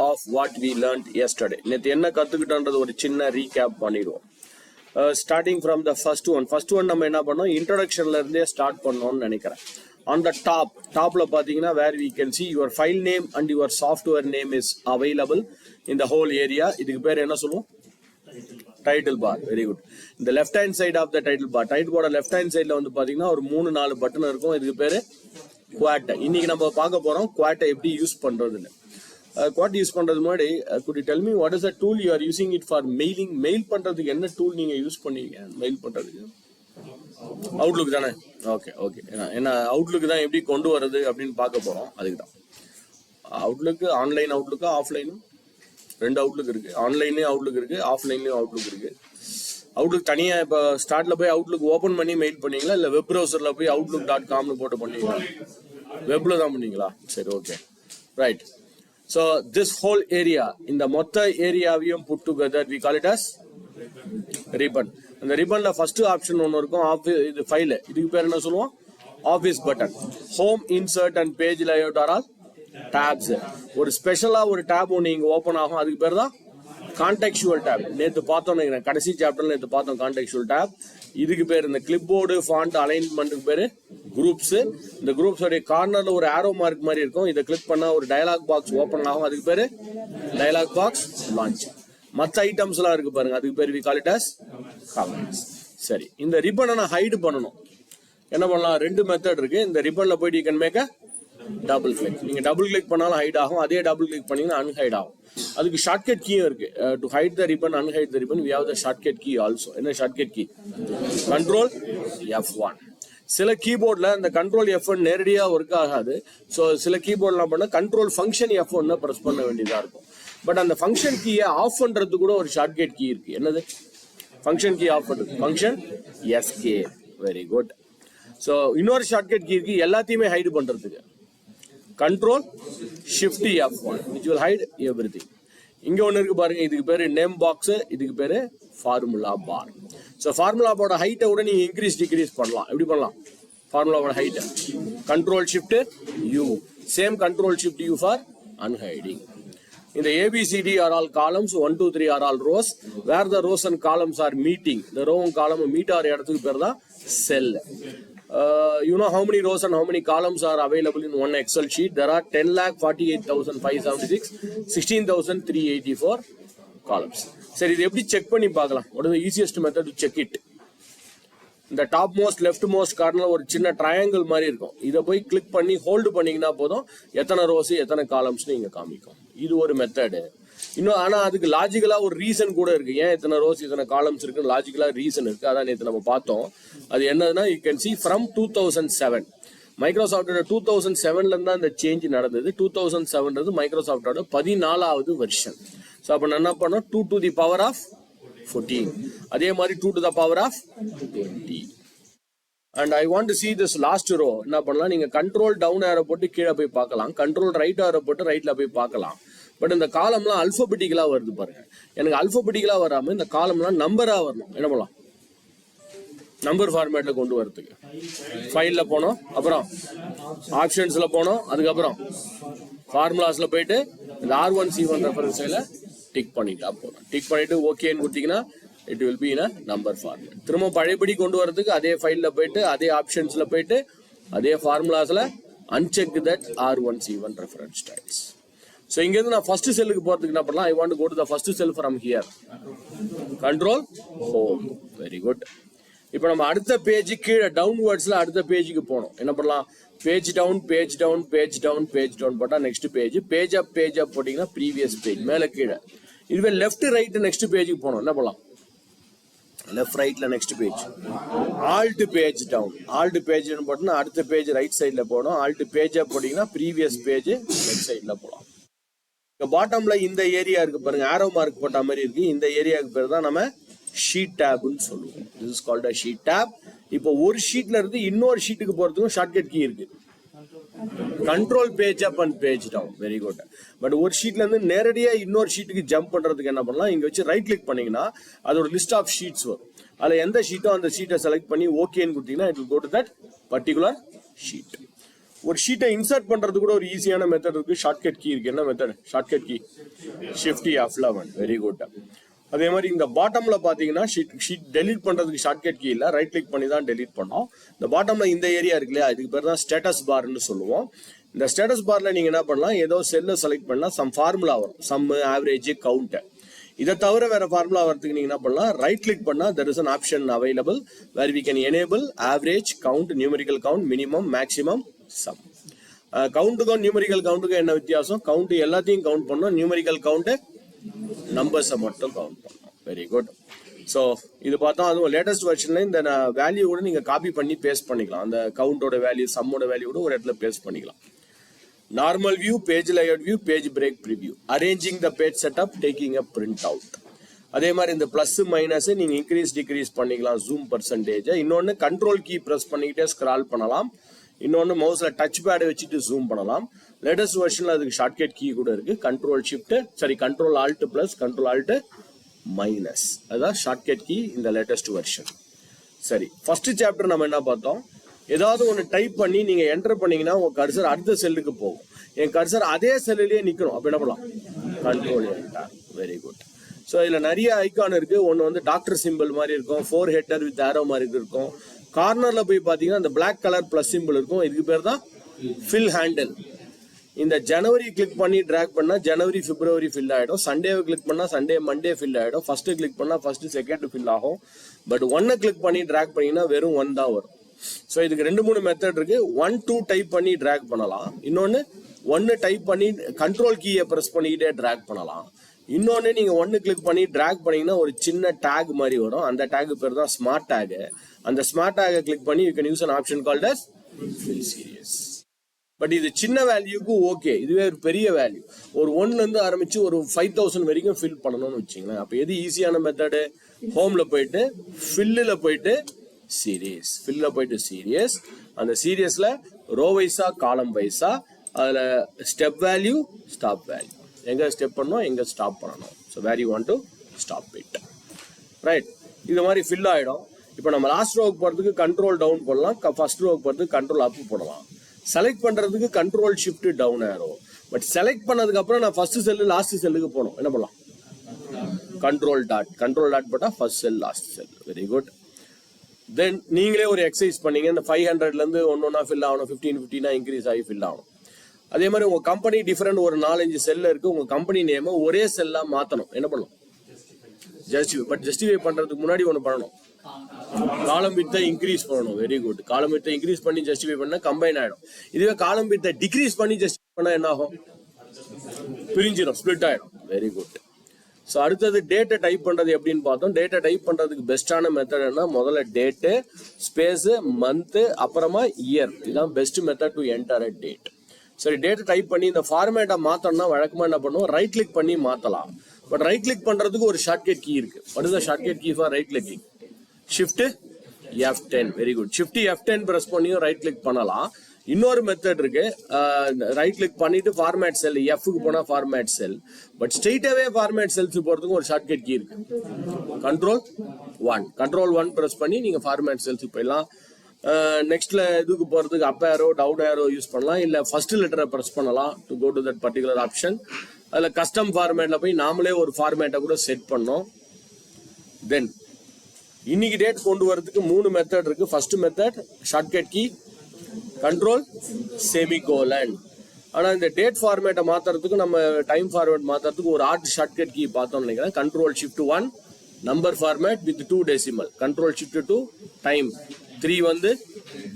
of what we learned yesterday. நேத்து என்ன கத்துக்கிட்டோன்றது ஒரு சின்ன ரீகேப் பண்ணிடுவோம். Starting from the first one நம்ம என்ன பண்ணோம், இன்ட்ரோடக்ஷன்ல இருந்தே ஸ்டார்ட் பண்ணோம்னு நினைக்கிறேன். On the topல பாத்தீங்கன்னா where we can see your file name and your software name is available in the whole area. இதுக்கு பேர் என்ன சொல்லுவோம்? Title bar. Very good. இந்த left hand side of the title bar, title பாரோட left hand சைட்ல வந்து பாத்தீங்கன்னா ஒரு 3-4 பட்டன் இருக்கும். இதுக்கு பேரு குவாட். இன்னைக்கு நம்ம பார்க்க போறோம் குவாட்டை எப்படி யூஸ் பண்றதுன்னு. குவாட் யூஸ் பண்றது முன்னாடி could you tell me what is the tool you are using it for mailing? Mail பண்றதுக்கு என்ன டூல் நீங்க யூஸ் பண்ணீங்க மெயில் பண்றதுக்கு? அவுட்லுக் தானே? Okay okay. ஏன்னா அவுட்லுக் தான் எப்படி கொண்டு வர்றது அப்படின்னு பார்க்க போறோம். அதுக்கு தான் அவுட்லுக். ஆன்லைன் அவுட்லுக்கா ஆஃப்லைனும்? 2 அவுட்லுக் இருக்கு. ஆன்லைன்லயும் அவுட்லுக் இருக்கு, ஆஃப்லைன்லயும் அவுட்லுக் இருக்கு. அவுட்லுக் தனியா இப்போ ஸ்டார்ட்ல போய் அவுட்லுக் ஓபன் பண்ணி மெயில் பண்ணீங்களா, இல்ல வெப் ப்ரௌசர்ல போய் outlook.com போட்டு பண்ணீங்களா? வெப்ல தான் பண்ணீங்களா? சரி, okay, right. So this whole area, இந்த மொத்த ஏரியாவையும் put together we call it as ribbon. அந்த ரிப்பன்ல ஃபர்ஸ்ட் ஆப்ஷன் ஒன்று இருக்கும், இது ஃபைல். இதுக்கு பேர் என்ன சொல்லுவோம்? Office button. Home, insert and page layout are all tabs. ஒரு ஸ்பெஷலா ஒரு டேப் ஒன்று இங்க ஓப்பன் ஆகும், அதுக்கு பேர் தான் கான்டெக்சுவல் டேப். நேற்று பார்த்தோம், கடைசி சாப்டர்ல நேற்று பார்த்தோம் கான்டெக்சுவல் டேப். இதுக்கு பேர் இந்த கிளிப் போர்டு ஃபாண்ட் அலைன்மெண்ட்டுக்கு பேரு குரூப்ஸ். இந்த குரூப்ஸ் உடைய கார்னர்ல ஒரு ஆரோ மார்க் மாதிரி இருக்கும். இதை கிளிக் பண்ணா ஒரு டயலாக் பாக்ஸ் ஓப்பன் ஆகும், அதுக்கு பேரு டயலாக் பாக்ஸ் லான்ச். மற்ற ஐட்டம்ஸ் எல்லாம் இருக்கு பாருங்க, அதுக்கு பேர் we call it as comments. சரி, இந்த ரிப்பனை நான் ஹைட் பண்ணணும். என்ன பண்ணலாம்? 2 மெத்தட் இருக்கு. இந்த ரிப்பன்ல போயிட்டு you can make a double click. நீங்க டபுள் கிளிக் பண்ணாலும் ஹைட் ஆகும், அதே டபுள் கிளிக் பண்ணீங்கன்னா அன்ஹைட் ஆகும். அதுக்கு ஷார்ட்கட் கீயும் இருக்கு. To hide the ribbon, unhide the ribbon, we have the shortcut key also. என்ன ஷார்ட்கட் கீ? Control F1. சில கீபோர்ட்ல இந்த கண்ட்ரோல் F1 நேரடியா ஒர்க் ஆகாது. ஸோ சில கீபோர்ட்லாம் பண்ண கண்ட்ரோல் ஃபங்க்ஷன் F1 பிரஸ் பண்ண வேண்டியதா இருக்கும். பட் அந்த ஃபங்க்ஷன் கீயை ஆஃப் பண்றது கூட ஒரு ஷார்ட்கட் கீ இருக்கு. என்னது ஃபங்க்ஷன் கீ ஆஃப் பண்றது? Function escape. Very good. So இன்னொரு ஷார்ட்கட் கீ இருக்கு எல்லாத்தையுமே ஹைட் பண்றதுக்கு. Control shift F1 which will hide everything. இங்க ஒன்னு இருக்கு பாருங்க, இதுக்கு பேரு நேம் பாக்ஸ், இதுக்கு பேரு ஃபார்முலா பார். சோ ஃபார்முலா பாரோட ஹைட்டை விட நீங்க இன்க்ரீஸ் டிக்ரீஸ் பண்ணலாம். எப்படி பண்ணலாம்? ஃபார்முலாவோட height control shift U, same control shift U for unhiding. இந்த ABCD are all columns, 1 2 3 are all rows. Where the rows and columns are meeting, the row and column meet ஆற இடத்துக்கு பேர் தான் cell. You know how many rows and how many columns are available in one Excel sheet? There are 10,48,576, 16,384 columns. சரி, இது எப்படி check பண்ணி பார்க்கலாம்? What is the easiest method to check it? இந்த டாப் மோஸ்ட் லெஃப்ட் மோஸ்ட் கார்னர்ல ஒரு சின்ன triangle மாதிரி இருக்கும். இதை போய் கிளிக் பண்ணி ஹோல்டு பண்ணீங்கன்னா போதும், எத்தனை ரோஸ் எத்தனை காலம்ஸ்னு இங்க காமிக்கும். இது ஒரு மெத்தடு. இன்னும் ஆனா அதுக்கு லாஜிக்கலா ஒரு ரீசன் கூட இருக்கு. ஏன் இத்தனை ரோஸ் இத்தனை காலம்ஸ் இருக்குன்னு லாஜிக்கலா ரீசன் இருக்கு. அதான் நேற்று நம்ம பார்த்தோம். அது என்னதுன்னா, யூ கேன் சி ஃப்ரம் 2007 மைக்ரோசாஃப்டோட 2007ல இருந்தா இந்த சேஞ்ச் நடந்தது. 2007 மைக்ரோசாஃப்டோட 14வது வெர்ஷன். ஸோ அப்ப நான் என்ன பண்ணோம், 2 to the power of 14, அதே மாதிரி 2 to the power of 20. And I want to see this last row. என்ன பண்ணலாம்? நீங்க கண்ட்ரோல் டவுன் ஏரோ போட்டு கீழே போய் பார்க்கலாம், கண்ட்ரோல் ரைட் ஏரோ போட்டு ரைட்ல போய் பார்க்கலாம். பட் இந்த காலம்லாம் அல்பபெட்டிக்கலா வருது பாருங்க. எனக்கு அல்பபெட்டிக்கலா வராம இந்த காலம்லாம் நம்பரா வரணும். என்ன பண்ணலாம்? நம்பர் ஃபார்மேட்ல கொண்டு வரதுக்கு ஃபைல்ல போனோம், அப்புறம் ஆப்ஷன்ஸ்ல போனோம், அதுக்கப்புறம் ஃபார்முலாஸ்ல போயிட்டு இந்த R1C1 ரெஃபரன்ஸ்ல டிக் பண்ணிட்டா போதும். டிக் பண்ணிட்டு ஓகேன்னு கொடுத்தீங்கன்னா it will be in a number format. திரும்ப பழையபடி கொண்டு வரதுக்கு அதே ஃபைல்ல போயிட்டு அதே ஆப்ஷன்ஸ்ல போயிட்டு அதே ஃபார்முலாஸ்ல அன்செக் தட் R1C1 ரெஃபரன்ஸ் டைல்ஸ். ஸோ இங்கேருந்து நான் ஃபர்ஸ்ட் செல்லுக்கு போறதுக்கு என்ன பண்ணலாம்? I want to go to the first cell from here. Control home. Very good. இப்போ நம்ம அடுத்த பேஜ் கீழே டவுன்வர்ட்ஸ்ல அடுத்த பேஜுக்கு போனோம். என்ன பண்ணலாம்? Page down page down page down page down போட்டா நெக்ஸ்ட் பேஜ், பேஜ் அப் போட்டீங்கன்னா ப்ரீவியஸ் பேஜ், மேல கீழே. இதுவே லெஃப்ட் ரைட் நெக்ஸ்ட் பேஜுக்கு போனோம். என்ன பண்ணலாம்? லெஃப்ட் ரைட்ல next page, alt page down. Alt page போட்டோம்னா அடுத்த பேஜ் ரைட் சைட்ல போனோம். ஆல்ட் பேஜ் அப் போட்டீங்கன்னா ப்ரீவியஸ் பேஜ் லெஃப்ட் சைட்ல போகலாம். பாட்டம்ல இந்த ஏரியா இருக்கு பாருங்க, ஆரோ மார்க் போட்ட மாதிரி இருக்கு. இந்த ஏரியாவுக்கு பேர் தான் நம்ம ஷீட் டேப்னு சொல்லுவோம். This is called a sheet tab. இப்போ ஒரு ஷீட்ல இருந்து இன்னொரு ஷீட்டுக்கு போறதுக்கும் ஷார்ட்கட் கீ இருக்கு. Control page up and page down. Very good. But ஒரு ஷீட்ல இருந்து நேரடியா இன்னொரு ஷீட்டுக்கு ஜம்ப் பண்றதுக்கு என்ன பண்ணலாம்? இங்க வச்சு ரைட் கிளிக் பண்ணீங்கன்னா அது ஒரு லிஸ்ட் ஆஃப் ஷீட்ஸ் வரும். அதுல எந்த ஷீட்டோ அந்த ஷீட்டை செலக்ட் பண்ணி ஓகேன்னு கொடுத்தீங்கன்னா it will go to that particular sheet. ஒரு ஷீட்டை இன்சர்ட் பண்றது கூட ஒரு ஈஸியான மெத்தட் இருக்கு. ஷார்ட்கட் கீ இருக்கு. என்ன method? Shortcut key shift F11. Very good. அதே மாதிரி இந்த பாட்டம்ல பாத்தீங்கன்னா ஷீட் டெலீட் பண்றதுக்கு ஷார்ட்கட் கீ இல்ல, ரைட் கிளிக் பண்ணி தான் டெலீட் பண்ணோம். இந்த பாட்டம்ல இந்த ஏரியா இருக்கு இல்லையா, இதுக்கு பேர் தான் ஸ்டேட்டஸ் பார்னு சொல்லுவோம். இந்த ஸ்டேட்டஸ் பார்ல நீங்க என்ன பண்ணலாம், ஏதோ செல்ல செலக்ட் பண்ணா சம் ஃபார்முலா வரும், சம், ஆவரேஜ், கவுண்ட். இதை தவிர வேற ஃபார்முலா வரதுக்கு நீங்க என்ன பண்ணலாம், ரைட் கிளிக் பண்ணா there is an option available where we can enable average, count, numerical count, minimum, maximum, sum. கவுண்ட்டுக்கும் நியூமரிக்கல் கவுண்ட்டுக்கும் என்ன வித்தியாசம்? கவுண்ட் எல்லாத்தையும் கவுண்ட் பண்ணோம், நியூமரிக்கல் கவுண்ட் நம்பர்ஸை மட்டும் கவுண்ட் பண்ணோம். Very good. ஸோ இது பார்த்தா அதுவும் லேட்டஸ்ட் வெர்ஷன்ல இந்த வேல்யூ கூட நீங்க காப்பி பண்ணி பேஸ்ட் பண்ணிக்கலாம். அந்த கவுண்டோட வேல்யூ, சம்மோட வேல்யூ கூட ஒரு இடத்துல பேஸ்ட் பண்ணிக்கலாம். Normal view, page layout view, page break preview, arranging the page setup, taking a print out. அதே மாதிரி இந்த பிளஸ் மைனஸ் நீங்க இன்க்ரீஸ் டிக்ரீஸ் பண்ணிக்கலாம், ஜூம் பர்சன்டேஜ். இன்னொன்னு கண்ட்ரோல் கீ பிரஸ் பண்ணிக்கிட்டே ஸ்க்ரால் பண்ணலாம். இன்னொன்னு மவுஸ்ல டச் பேட் வச்சுட்டு ஜூம் பண்ணலாம். லேட்டஸ்ட் வெர்ஷன்ல அதுக்கு ஷார்ட்கட் கீ கூட இருக்கு. Control alt plus, control alt minus, அதான் ஷார்ட்கட் கீ இந்த லேட்டஸ்ட் வெர்ஷன். சரி, ஃபர்ஸ்ட் சாப்டர் நம்ம என்ன பார்த்தோம்? ஏதாவது ஒன்று டைப் பண்ணி நீங்க என்டர் பண்ணீங்கன்னா உங்க கர்சர் அடுத்த செல்லுக்கு போகும். என் கர்சர் அதே செல்லுலயே நிக்கணும். அப்ப என்ன பண்ணலாம்? Control enter. Very good. So இதுல நிறைய ஐகான் இருக்கு. ஒன்று வந்து டாக்டர் சிம்பிள் மாதிரி இருக்கும், 4 ஹெட்டர் வித் ஆரோ மாதிரி இருக்கும். கார்னர்ல போய் பாத்தீங்கன்னா அந்த பிளாக் கலர் பிளஸ் சிம்பிள் இருக்கும். இதுக்கு பேர் தான் ஃபில் ஹேண்டில். இந்த ஜனவரி கிளிக் பண்ணி டிராக் பண்ணா ஜனவரி, பிப்ரவரி ஃபில் ஆயிடும். சண்டேவை கிளிக் பண்ணா சண்டே, மண்டே ஃபில் ஆயிடும். ஃபர்ஸ்ட் கிளிக் பண்ணா ஃபர்ஸ்ட், செகண்ட் ஃபில் ஆகும். பட் 1 கிளிக் பண்ணி டிராக் பண்ணீங்கன்னா வெறும் 1 தான் வரும். ஸோ இதுக்கு 2-3 மெத்தட் இருக்கு. 1, 2 டைப் பண்ணி டிராக் பண்ணலாம். இன்னொன்னு 1 டைப் பண்ணி கண்ட்ரோல் கீயை பிரஸ் பண்ணிக்கிட்டே டிராக் பண்ணலாம். இன்னொன்னு நீங்க 1 கிளிக் பண்ணி டிராக் பண்ணீங்கன்னா ஒரு சின்ன டேக் மாதிரி வரும். அந்த டேக் பேர் தான் ஸ்மார்ட் டேக். அந்த ஸ்மார்ட் டேகை கிளிக் பண்ணி you can use an option called as fill series. But இது சின்ன வேல்யூக்கு ஓகே. இதுவே ஒரு பெரிய வேல்யூ, ஒரு 1ல இருந்து ஆரம்பிச்சு ஒரு 5000 வரைக்கும் ஃபில் பண்ணணும்னு வச்சுங்களேன். அப்ப எது ஈஸியான மெத்தடு? ஹோம்ல போயிட்டு ஃபில்ல போயிட்டு சீரியஸ், ஃபில்ல போயிட்டு சீரியஸ். அந்த சீரியஸ்ல ரோ வைஸா, காலம் வைஸா, அதுல ஸ்டெப் வேல்யூ, ஸ்டாப் வேல்யூ, எங்க ஸ்டெப் பண்ணணும், எங்க ஸ்டாப் பண்ணணும். So where you want to stop it. Right, இது மாதிரி ஃபில் ஆயிடும். இப்போ நம்ம லாஸ்ட் ரோவுக்கு போறதுக்கு கண்ட்ரோல் டவுன் பண்ணலாம், ஃபர்ஸ்ட் ரோவுக்கு போறதுக்கு கண்ட்ரோல் அப் போடலாம். செலக்ட் பண்றதுக்கு control shift down arrow. But select பண்ணதுக்கு அப்புறம் நான் ஃபர்ஸ்ட் செல் லாஸ்ட் செல்லுக்கு போகணும். என்ன பண்ணலாம்? கண்ட்ரோல் டாட் போட்டா first cell last cell. Very good. Then நீங்களே ஒரு எக்ஸசைஸ் பண்ணீங்க. இந்த 500ல இருந்து ஒன்னொன்னா ஃபில் ஆகணும், 15 இன்க்ரீஸ் ஆகி ஃபில் ஆகணும். அதே மாதிரி உங்க கம்பெனி டிஃபரெண்ட் ஒரு 4-5 செல்ல இருக்கு. உங்க கம்பெனி நேம் ஒரே செல்லா மாத்தணும். என்ன பண்ணணும்? ஜஸ்டிஃபை பண்றதுக்கு முன்னாடி ஒன்னு பண்ணணும், காலம் வித்தை இன்க்ரீஸ் பண்ணணும். Very good. காலம் வித்தை இன்க்ரீஸ் பண்ணி ஜஸ்டிஃபை பண்ணா கம்பைன் ஆயிடும். இதுவே காலம் வித்தை டிக்ரீஸ் பண்ணி ஜஸ்டிஃபை பண்ணா என்ன ஆகும்? பிரிஞ்சிடும், ஸ்பிளிட் ஆயிடும். Very good. ஸோ அடுத்தது டேட்டை டைப் பண்றது எப்படின்னு பார்த்தோம். டேட்டை டைப் பண்றதுக்கு பெஸ்டான மெத்தட் என்ன? முதல்ல டேட்டு, ஸ்பேஸ், மந்த், அப்புறமா இயர். இதுதான் best method to enter a date. சரி, டேட்டை டைப் பண்ணி இந்த ஃபார்மேட்டை மாத்தணும்னா வழக்கமா என்ன பண்ணுவோம்? ரைட் கிளிக் பண்ணி மாத்தலாம். பட் ரைட் கிளிக் பண்றதுக்கு ஒரு ஷார்ட்கட் கீ இருக்கு. What is the shortcut key for right clicking? Shift F10. Very good. Shift F10 press பண்ணியும் ரைட் கிளிக் பண்ணலாம். இன்னொரு மெத்தட் இருக்கு. ரைட் கிளிக் பண்ணிட்டு ஃபார்மேட் செல், எஃப்க்கு போனா ஃபார்மேட் செல். பட் ஸ்ட்ரெயிட்டாவே ஃபார்மேட் செல்ஸ் போறதுக்கு ஒரு ஷார்ட்கட் கீ இருக்கு. கண்ட்ரோல் 1 பிரஸ் பண்ணி நீங்க ஃபார்மேட் செல்ஸ் போயிடலாம். நெக்ஸ்ட்ல இதுக்கு போறதுக்கு up arrow, down arrow use பண்ணலாம். இல்ல ஃபர்ஸ்ட் லெட்டரை பிரஸ் பண்ணலாம் to go to that particular option. அதுல கஸ்டம் ஃபார்மேட்ல போய் நாமளே ஒரு ஃபார்மேட்டை கூட செட் பண்ணோம். தென் இன்னைக்கு டேட் கொண்டு வரதுக்கு 3 மெத்தட் இருக்கு. First method shortcut key control semicolon. ஆனா இந்த டேட் ஃபார்மேட்டை மாத்துறதுக்கு, நம்ம டைம் ஃபார்மேட் மாத்துறதுக்கு ஒரு ஆர்ட் ஷார்ட்கட் கீ பார்த்தோம்னு நினைக்கிறேன். Control shift 1 number format with 2 decimal. Control shift 2 time, 3 வந்து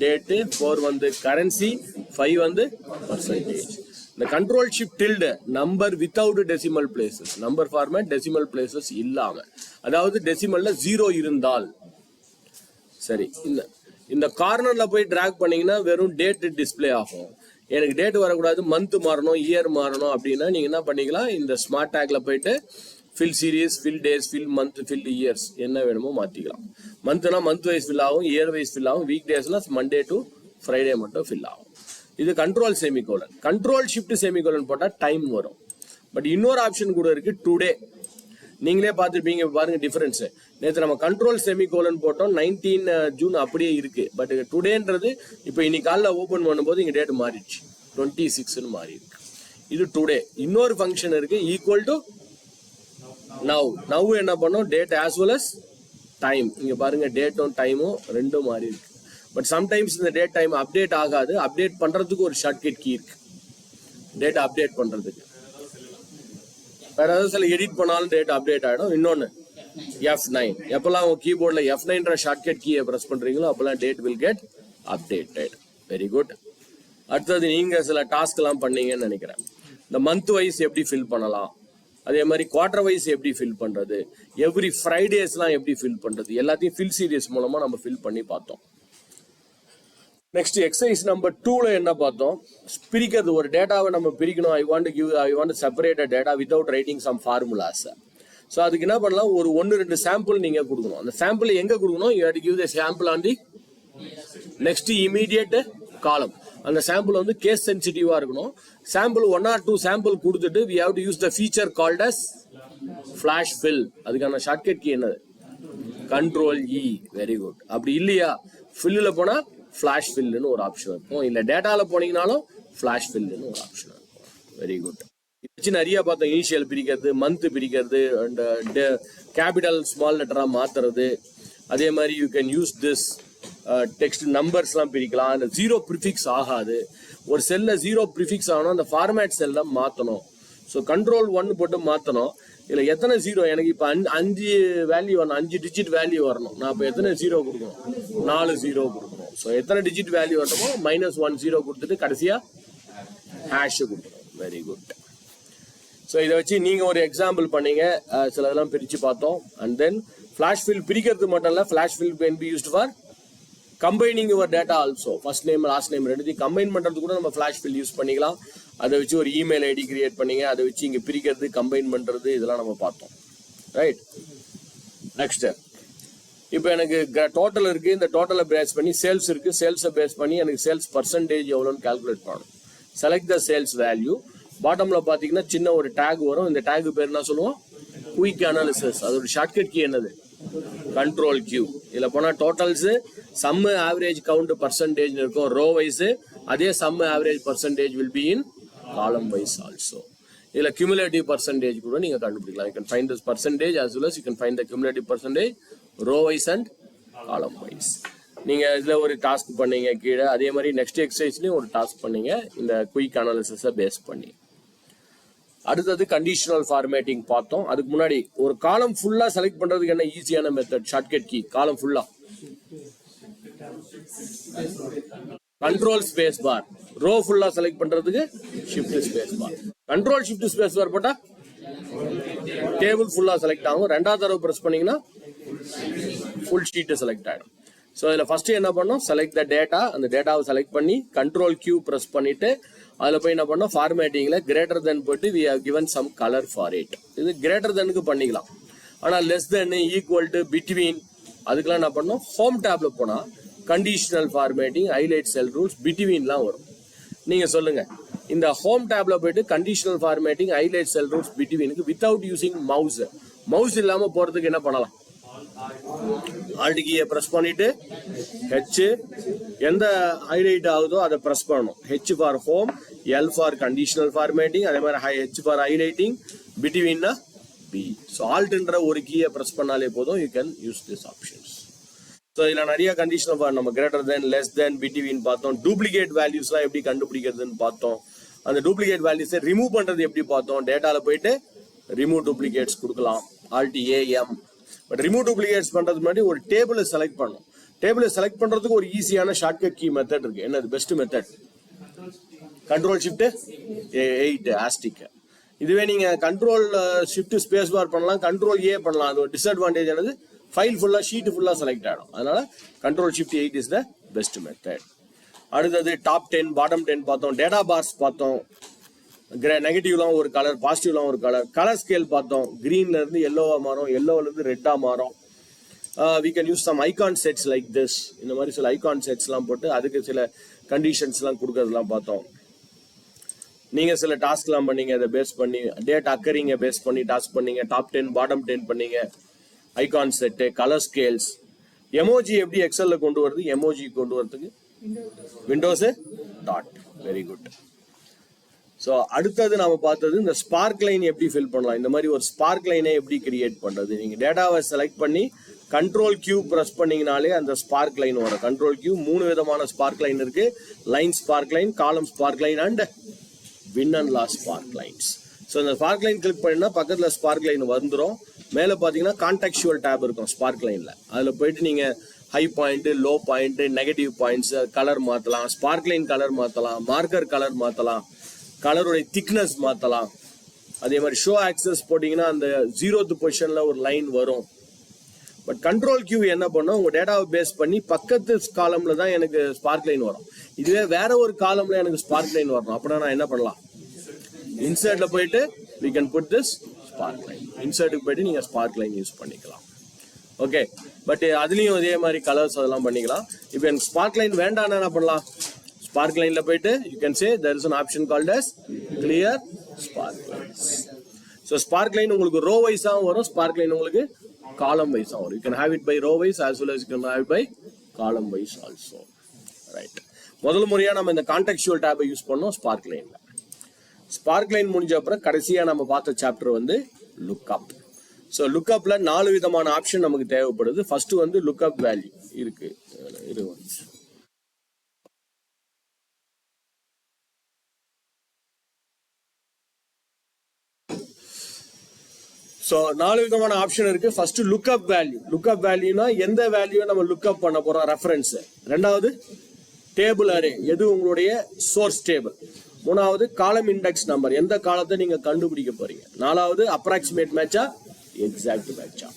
டேட்டு, 4 வந்து கரன்சி, 5 வந்து பர்சன்டேஜ். இந்த control shift tilt number without decimal places, number format decimal places இல்லாம, அதாவது டெசிமல்ல 0 இருந்தால். சரி, இந்த கார்னர்ல போய் டிராக் பண்ணீங்கன்னா வெறும் டேட் டிஸ்பிளே ஆகும். எனக்கு டேட் வரக்கூடாது, மந்த் மாறணும், இயர் மாறணும் அப்படின்னா நீங்க என்ன பண்ணிக்கலாம், இந்த ஸ்மார்ட் டேக்ல போயிட்டு fill series, fill days, fill month, fill years என்ன வேணுமோ மாத்திக்கலாம். மந்த்னா மந்த் வைஸ் ஃபில் ஆகும், இயர் வைஸ் ஃபில் ஆகும், வீக் டேஸ்னா மண்டே டு ஃப்ரைடே மட்டும் ஃபில் ஆகும். இது control semicolon. Control shift semicolon போட்டா டைம் வரும். பட் இன்னொரு ஆப்ஷன் கூட இருக்கு, டுடே. நீங்களே பார்த்துருப்பீங்க பாருங்க டிஃபரன்ஸ். நேற்று நம்ம கண்ட்ரோல் செமிகோலன் போட்டோம் 19 ஜூன் அப்படியே இருக்கு. பட் டுடேன்றது இப்போ இன்னைக்கு காலைல ஓப்பன் பண்ணும்போது இங்கே டேட் மாறிடுச்சு 26ன்னு மாறி இருக்கு. இது டுடே. இன்னொரு ஃபங்க்ஷன் இருக்கு ஈக்குவல் டு நவ் என்ன பண்ணோம் date as well as time. இங்க பாருங்க டேட்டும் டைமும் ரெண்டும் மாறி இருக்கு. பட் சம்டைம்ஸ் இந்த டேட் டைம் அப்டேட் ஆகாது. அப்டேட் பண்றதுக்கு ஒரு ஷார்ட்கட் கீ இருக்கு டேட்டா அப்டேட் பண்றதுக்கு. வேற ஏதாவது சில எடிட் பண்ணாலும் டேட்டா அப்டேட் ஆகிடும். இன்னொன்று F9. எப்பெல்லாம் உங்க கீபோர்டில் F9ன்ற ஷார்ட்கட் கீயை ப்ரெஸ் பண்றீங்களோ அப்பெல்லாம் date will get updated. Very good. அடுத்தது நீங்க சில டாஸ்க் எல்லாம் பண்ணீங்கன்னு நினைக்கிறேன். இந்த மந்த் வைஸ் எப்படி ஃபில் பண்ணலாம், அதே மாதிரி குவார்டர் வைஸ் எப்படி ஃபில் பண்றது, எவ்ரி ஃப்ரைடேஸ்லாம் எப்படி ஃபில் பண்றது, எல்லாத்தையும் ஃபில் சீரியஸ் மூலமா நம்ம ஃபில் பண்ணி பார்த்தோம். நெக்ஸ்ட் எக்ஸசைஸ் நம்பர் 2ல என்ன பார்த்தோம், பிரிக்கிறது. ஒரு டேட்டாவை நம்ம பிரிக்கணும். I want separate a data without writing some formulas. So அதுக்கு என்ன பண்ணலாம், ஒரு 1-2 சாம்பிள் நீங்க கொடுக்கணும். அந்த சாம்பிள் எங்க கொடுக்கணும், you have to give the sample on the next immediate காலம். அந்த சாம்பிள் வந்து கேஸ் சென்சிட்டிவா இருக்கணும். சாம்பிள் 1 or 2 சாம்பிள் கொடுத்துட்டு we have to use the feature called as flash fill. அதுக்கான ஷார்ட்கட் கீ என்னது, கண்ட்ரோல் இ. Very good. அப்படி இல்லையா fill போனா ஃபிளாஷ் ஃபில்னு ஒரு ஆப்ஷன் இருக்கும். இல்ல டேட்டால போனீங்கனாலும் ஃபிளாஷ் ஃபில்னு ஒரு ஆப்ஷன் இருக்கும். Very good. வச்சு நிறைய பார்த்தோம். இனிஷியல் பிரிக்கிறது, மந்த் பிரிக்கிறது, அண்ட் கேபிட்டல் ஸ்மால் லெட்டரா மாத்துறது. அதே மாதிரி you can use this text நம்பர்ஸ்லாம் பிரிக்கலாம். அந்த 0 ப்ரிஃபிக்ஸ் ஆகாது. ஒரு செல்ல 0 ப்ரிஃபிக்ஸ் ஆகணும், அந்த ஃபார்மேட் செல்ல மாற்றணும். ஸோ கண்ட்ரோல் 1 போட்டு மாற்றணும். இதில் எத்தனை 0, எனக்கு இப்போ 5 வேல்யூ வரணும், 5 டிஜிட் வேல்யூ வரணும். நான் இப்போ எத்தனை 0 கொடுக்கணும், 4 0 கொடுக்கணும். ஸோ எத்தனை டிஜிட் வேல்யூ வரணுமோ -1 0 கொடுத்துட்டு கடைசியா ஹேஷ் கொடுக்கணும். Very good. ஸோ இதை வச்சு நீங்கள் ஒரு எக்ஸாம்பிள் பண்ணீங்க, சில இதெல்லாம் பிரித்து பார்த்தோம். அண்ட் தென் ஃபிளாஷ் ஃபில் பிரிக்கிறது மட்டும் இல்லை, flash fill can be used for combining your data also. First name last name ரெண்டுத்தையும் கம்பைன் பண்ணுறது கூட நம்ம ஃபிளாஷ் ஃபில் யூஸ் பண்ணிக்கலாம். அதை வச்சு ஒரு இமெயில் ஐடி கிரியேட் பண்ணீங்க, அதை வச்சு இங்கே பிரிக்கிறது, கம்பைன் பண்ணுறது, இதெல்லாம் நம்ம பார்த்தோம். ரைட். நெக்ஸ்ட் இப்போ எனக்கு டோட்டல் இருக்குது. இந்த டோட்டலை பேஸ் பண்ணி சேல்ஸ் இருக்குது. சேல்ஸை பேஸ் பண்ணி எனக்கு சேல்ஸ் பர்சன்டேஜ் எவ்வளோன்னு கால்குலேட் பண்ணணும். Select the sales value. பாட்டமில் பார்த்தீங்கன்னா சின்ன ஒரு டேக் வரும். இந்த டேக் பேர் என்ன சொல்லுவோம், குயிக் அனாலிசிஸ். அதோட ஷார்ட்கட் கீ என்னது, கண்ட்ரோல் கியூ. இதில் போனால் totals sum average count percentage இருக்கும் ரோ வைஸ். அதே sum average percentage will be in column wise also. இதில் கியூமுலேட்டிவ் பர்சன்டேஜ் கூட நீங்கள் கண்டுபிடிக்கலாம். You can find this percentage as well as you can find the cumulative percentage row wise and column wise. நீங்கள் இதில் ஒரு task பண்ணீங்க கீழே. அதே மாதிரி நெக்ஸ்ட் எக்ஸசைஸ்லையும் ஒரு டாஸ்க் பண்ணீங்க இந்த குயிக் அனாலிசிஸை பேஸ் பண்ணி. அடுத்தது கண்டிஷனல் ஃபார்மேட்டிங் பார்த்தோம். அதுக்கு முன்னாடி ஒரு காலம் ஃபுல்லா செலக்ட் பண்றதுக்கு என்ன ஈஸியான மெத்தட், ஷார்ட்கட் கீ. காலம் ஃபுல்லா கண்ட்ரோல் ஸ்பேஸ் பார். ரோ ஃபுல்லா செலக்ட் பண்றதுக்கு shift space bar. Control shift space bar போட்டா டேபிள் ஃபுல்லா செலக்ட் ஆகும். ரெண்டாவது தடவை பிரஸ் பண்ணீங்கன்னா ஃபுல் ஷீட் செலக்ட் ஆயிடும். ஸோ இதில் ஃபர்ஸ்ட் என்ன பண்ணோம், செலக்ட் த டேட்டா. அந்த டேட்டாவை செலக்ட் பண்ணி கண்ட்ரோல் கியூ ப்ரெஸ் பண்ணிட்டு அதில் போய் என்ன பண்ணோம், ஃபார்மேட்டிங்கில் கிரேட்டர் தென் போட்டு we have given some colour for it. இது கிரேட்டர் தெனுக்கு பண்ணிக்கலாம். ஆனால் less than, equal to, between, அதுக்கெல்லாம் என்ன பண்ணோம், ஹோம் டேப்ல போனால் conditional formatting, highlight cell rules, பிட்வீன்லாம் வரும். நீங்கள் சொல்லுங்கள், இந்த ஹோம் டேப்ல போயிட்டு conditional formatting, highlight cell rules, பிட்வீனுக்கு வித்தவுட் யூசிங் மவுஸ் இல்லாமல் போகிறதுக்கு என்ன பண்ணலாம், ஆல்ட் கீயை பிரஸ் பண்ணிட்டு ஹெச் எந்த ஹைலைட் ஆகுதோ அதை பிரஸ் பண்ணணும். H for home, L for conditional formatting, அதே மாதிரி ஹெச் ஃபார் ஹைலைட்டிங், பிட்வீன்னா பி. ஸோ ஆல்ட்ன்ற ஒரு கீயை பிரஸ் பண்ணாலே போதும், you can use this options. So இதில் நிறைய கண்டிஷனல் ஃபார் நம்ம greater than, less than, between பார்த்தோம். டூப்ளிகேட் வேல்யூஸ்லாம் எப்படி கண்டுபிடிக்கிறதுன்னு பார்த்தோம். அந்த டூப்ளிகேட் வேல்யூஸை ரிமூவ் பண்ணுறது எப்படி பார்த்தோம். டேட்டாவில் போயிட்டு ரிமூவ் டூப்ளிகேட்ஸ் கொடுக்கலாம், alt AM. But remove duplicates பண்றதுக்கு முன்னாடி ஒரு டேபிளை செலக்ட் பண்ணணும். டேபிளை செலக்ட் பண்றதுக்கு ஒரு ஈஸியான ஷார்ட்கட் கீ மெத்தட் இருக்கு. என்னது பெஸ்ட் மெத்தட், கண்ட்ரோல் ஷிஃப்ட் 8 ஆஸ்டிக். இதுவே நீங்க கண்ட்ரோல் ஷிஃப்ட் ஸ்பேஸ் பார் பண்ணலாம், கண்ட்ரோல் ஏ பண்ணலாம். அது ஒரு டிஸ்அட்வான்டேஜ் ஆனது, ஃபைல் ஃபுல்லா ஷீட் ஃபுல்லா செலக்ட் ஆகிடும். அதனால control shift 8 is the best method. அடுத்தது டாப் 10 பாட்டம் 10 பார்த்தோம். டேட்டா பார்ஸ் பார்த்தோம். நெகட்டிவ்லாம் ஒரு கலர், பாசிட்டிவ்லாம் ஒரு கலர். கலர் ஸ்கேல் பார்த்தோம். கிரீன்ல இருந்து எல்லோவா மாறும், எல்லோல இருந்து ரெட்டா மாறும். we can use some icon sets like this. இந்த மாதிரி சில ஐகான் செட்ஸ்லாம் போட்டு அதுக்கு சில கண்டிஷன்ஸ்லாம் கொடுக்கறதுலாம் பார்த்தோம். நீங்க சில டாஸ்க்லாம் பண்ணீங்க, அதை பேஸ் பண்ணி டேட் அக்கரிங்க பேஸ் பண்ணி டாஸ்க் பண்ணீங்க, டாப் 10 பாட்டம் 10 பண்ணீங்க, icon set, colour scales. Emoji எப்படி எக்ஸல்ல கொண்டு வருது, எமோஜி கொண்டு வரதுக்கு Windows dot. Very good. So அடுத்தது நாம பார்த்தது இந்த ஸ்பார்க் லைன் எப்படி ஃபில் பண்ணலாம். இந்த மாதிரி ஒரு ஸ்பார்க் லைனை எப்படி கிரியேட் பண்றது. நீங்க டேட்டாவை செலக்ட் பண்ணி கண்ட்ரோல் கியூ ப்ரெஸ் பண்ணீங்கனாலே அந்த ஸ்பார்க் லைன் வரும். கண்ட்ரோல் கியூ 3 விதமான ஸ்பார்க் லைன் இருக்கு. Line spark line, column spark line and win and loss spark lines. So இந்த ஸ்பார்க் லைன் கிளிக் பண்ணினா பக்கத்துல ஸ்பார்க் லைன் வந்துடும். மேலே பார்த்தீங்கன்னா கான்டெக்சுவல் டேப் இருக்கும் ஸ்பார்க் லைன்ல. அதில் போயிட்டு நீங்க high point, low point, negative points, colour மாற்றலாம், ஸ்பார்க் லைன் கலர் மாற்றலாம், மார்க்கர் கலர் மாற்றலாம், கலருடைய திக்னஸ் மாற்றலாம். அதே மாதிரி ஷோ ஆக்சஸ் போட்டிங்கன்னா அந்த 0th பொசிஷன்ல ஒரு லைன் வரும். பட் கண்ட்ரோல் கியூ என்ன பண்ணும், உங்க டேட்டாவை பேஸ் பண்ணி பக்கத்து காலம்ல தான் எனக்கு ஸ்பார்க் லைன் வரும். இதுவே வேற ஒரு காலம்ல எனக்கு ஸ்பார்க் லைன் வரணும் அப்படின்னா நான் என்ன பண்ணலாம், இன்சர்ட்ல போயிட்டு we can put this spark line. இன்சர்ட்டுக்கு போயிட்டு நீங்க ஸ்பார்க் லைன் யூஸ் பண்ணிக்கலாம். ஓகே, பட் அதுலயும் அதே மாதிரி கலர்ஸ் அதெல்லாம் பண்ணிக்கலாம். இப்போ எனக்கு ஸ்பார்க் லைன் வேண்டாம்னா என்ன பண்ணலாம், ஸ்பார்க் லைன்ல போயிட்டு you can say there is an option called as clear spark lines. So spark line உங்களுக்கு row wise ஆ வரும், spark line உங்களுக்கு column wise ஆ வரும். You can have it by row wise as well as you can have it by column wise also. Right. முதல் முறையா நம்ம இந்த contextual tab use பண்ணோம் spark லைன்ல. ஸ்பார்க் லைன் முடிஞ்ச அப்புறம் கடைசியா நம்ம பார்த்த சாப்டர் வந்து லுக்அப். ஸோ லுக்அப்ல 4 விதமான ஆப்ஷன் நமக்கு தேவைப்படுது. ஃபர்ஸ்ட் வந்து லுக்அப் வேல்யூ இருக்கு. ஸோ 4 விதமான ஆப்ஷன் இருக்கு. First lookup value. லுக்அப் வேல்யூனா எந்த வேல்யூ நம்ம லுக்அப் பண்ண போறோம், ரெஃபரன்ஸ். ரெண்டாவது டேபிள் அரே, எது உங்களுடைய சோர்ஸ் டேபிள். மூணாவது காலம் இண்டெக்ஸ் நம்பர், எந்த காலத்தை நீங்க கண்டுபிடிக்க போறீங்க. நாலாவது அப்ராக்சிமேட் மேட்சா, எக்ஸாக்ட் மேட்சா.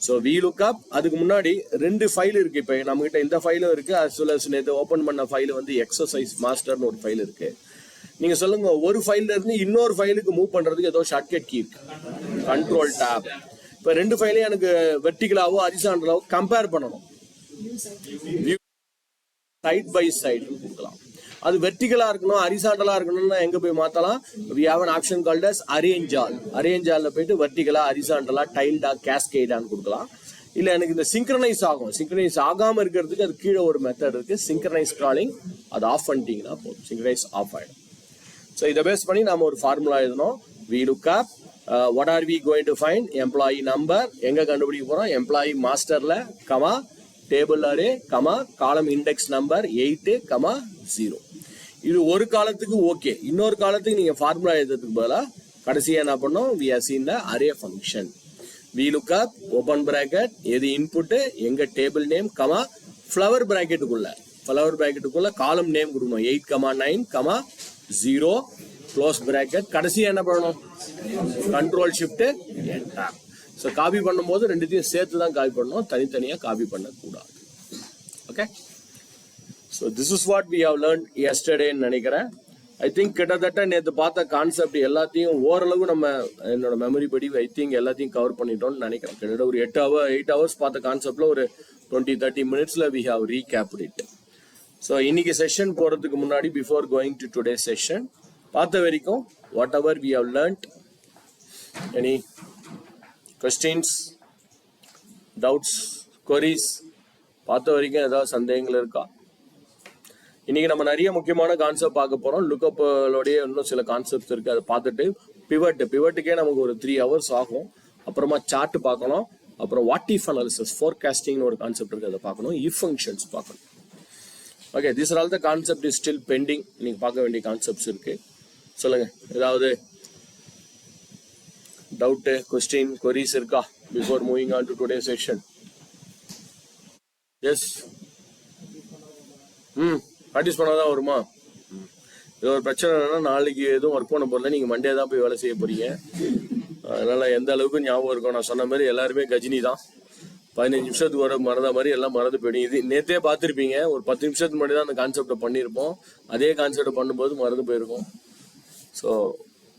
So V lookup. அதுக்கு முன்னாடி 2 ஃபைல் இருக்கு. இப்போ நம்ம கிட்ட இந்த ஃபைலும் இருக்கு, as well as நேற்று ஓப்பன் பண்ண ஃபைல் வந்து எக்ஸசைஸ் மாஸ்டர்னு ஒரு ஃபைல் இருக்கு. நீங்க சொல்லுங்க, ஒரு ஃபைல்ல இருந்து இன்னொரு ஃபைலுக்கு மூவ் பண்றதுக்கு ஏதோ ஷார்ட்கட் கீ இருக்கு, கண்ட்ரோல் டாப். இப்போ 2 ஃபைலையும் எனக்கு வெர்டிகலாவோ ஹரிசாண்டலாவோ கம்பேர் பண்ணணும். சைட் பை சைடு கொடுக்கலாம். அது வெர்டிகலா இருக்கணும், ஹரிசாண்டலா இருக்கணும்னா எங்க போய் மாத்தலாம், we have an option called as arrange all. arrange all போயிட்டு வெர்டிகலா, ஹரிசாண்டலா, டைல்டா, கேஸ்கேடான்னு கொடுக்கலாம். இல்ல எனக்கு இந்த சிங்க்ரனைஸ் ஆகும், சிங்க்ரனைஸ் ஆகாம இருக்கிறதுக்கு அது கீழே ஒரு மெத்தட் இருக்கு, சிங்க்ரனைஸ் ஸ்க்ராலிங். அது ஆஃப் பண்ணிட்டீங்கன்னா போதும், சிங்க்ரனைஸ் ஆஃப் ஆயிடும். ஸோ இதை பேஸ் பண்ணி நாம ஒரு ஃபார்முலா எழுதணும். we look up what are we going to find, employee number எங்க கண்டுபிடிக்க போறோம், எம்ப்ளாயி மாஸ்டர்ல, comma table array, comma column index number 8, comma 0. இது ஒரு காலத்துக்கு ஓகே. இன்னொரு காலத்துக்கு நீங்க ஃபார்முலா எழுதுறதுக்கு பதிலா கடைசியா என்ன பண்ணோம், we have seen the array function. we look up open bracket, எது இன்புட், எங்க டேபிள் நேம், கமா ஃப்ளவர் பிராக்கெட்டுக்குள்ள காலம் நேம் கொடுக்கணும், 8, 9, 0 க்ளோஸ் பிராக்கெட். கடைசியா என்ன பண்ணணும், control shift enter. So copy பண்ணும்போது ரெண்டுத்தையும் சேர்த்து தான் காப்பி பண்ணணும், தனித்தனியா காப்பி பண்ணக்கூடாது. Okay, so this is what we have learn எஸ்டர்டேன்னு நினைக்கிறேன். ஐ திங்க் கிட்டத்தட்ட நேற்று பார்த்த கான்செப்ட் எல்லாத்தையும் ஓரளவு நம்ம என்னோட மெமரி படி ஐ திங்க் எல்லாத்தையும் கவர் பண்ணிட்டோம்னு நினைக்கிறேன். கிட்டத்தட்ட ஒரு 8 hours பார்த்த கான்செப்ட்ல ஒரு 20-30 minutesல we have recapped it. So இன்னைக்கு செஷன் போறதுக்கு முன்னாடி, before going to today session, பார்த்த வரைக்கும் whatever we have learnt, any questions, doubts, queries, பார்த்த வரைக்கும் ஏதாவது சந்தேகங்கள் இருக்கா? இன்னைக்கு நம்ம நிறைய முக்கியமான கான்செப்ட் பார்க்க போறோம். லுக்கப்லோடைய இன்னும் சில கான்செப்ட்ஸ் இருக்கு, அதை பார்த்துட்டு பிவட்டுக்கே நமக்கு ஒரு 3 hours ஆகும். அப்புறமா சார்ட் பார்க்கணும், அப்புறம் வாட் இஃப் அனாலிசிஸ், ஃபோர்காஸ்டிங்னு ஒரு கான்செப்ட் இருக்கு, அதை பார்க்கணும், இஃப் ஃபங்க்ஷன்ஸ் பார்க்கணும். Okay, this are all the concept is still pending. நீங்க பார்க்க வேண்டிய கான்செப்ட்ஸ் இருக்கு. சொல்லுங்க, ஏதாவது டவுட், கொஸ்டின், queries இருக்கா before moving on to today session? Yes, practice பண்ணாதான் வருமா? இது ஒரு பிரச்சனை என்னன்னா, நாளைக்கு எதுவும் ஒர்க் பண்ண போறல, நீங்க மண்டே தான் போய் வேலை செய்ய போறீங்க. அதனால எந்த அளவுக்கு ஞாபகம் இருக்கும், நான் சொன்ன மாதிரி எல்லாருமே கஜினி தான். 15 நிமிஷத்துக்கு வர மறந்த மாதிரி எல்லாம் மறந்து போயிடும். இது நேத்தே பார்த்துருப்பீங்க, ஒரு 10 நிமிஷத்துக்கு முன்னாடி தான் அந்த கான்செப்டை பண்ணியிருப்போம். அதே கான்செப்டை பண்ணும்போது மறந்து போயிருக்கும். ஸோ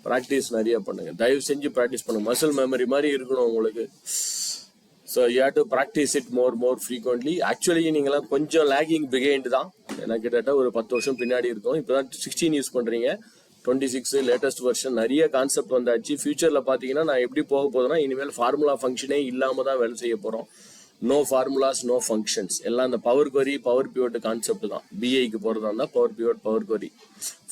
ப்ராக்டிஸ் நிறைய பண்ணுங்க, தயவு செஞ்சு ப்ராக்டிஸ் பண்ணுங்க. மசில் மெமரி மாதிரி இருக்கணும் உங்களுக்கு. So you have to practice it more frequently. Actually நீங்களாம் கொஞ்சம் லேகிங் பிகைண்ட் தான். ஏன்னா கிட்டத்தட்ட ஒரு 10 வருஷம் பின்னாடி இருக்கும். இப்போதான் 16 யூஸ் பண்றீங்க. 26 லேட்டஸ்ட் வெர்ஷன் நிறைய கான்செப்ட் வந்தாச்சு. ஃபியூச்சரில் பார்த்தீங்கன்னா நான் எப்படி போக போதுன்னா இனிமேல் ஃபார்முலா ஃபங்க்ஷனே இல்லாமல் தான் வேலை செய்ய போகிறோம். நோ ஃபார்முலாஸ் நோ ஃபங்க்ஷன்ஸ், எல்லாம் இந்த பவர் கொரி பவர் பிவோட் கான்செப்ட் தான். பிஐக்கு போகிறதா இருந்தால் பவர் பிவோட் பவர் கொரி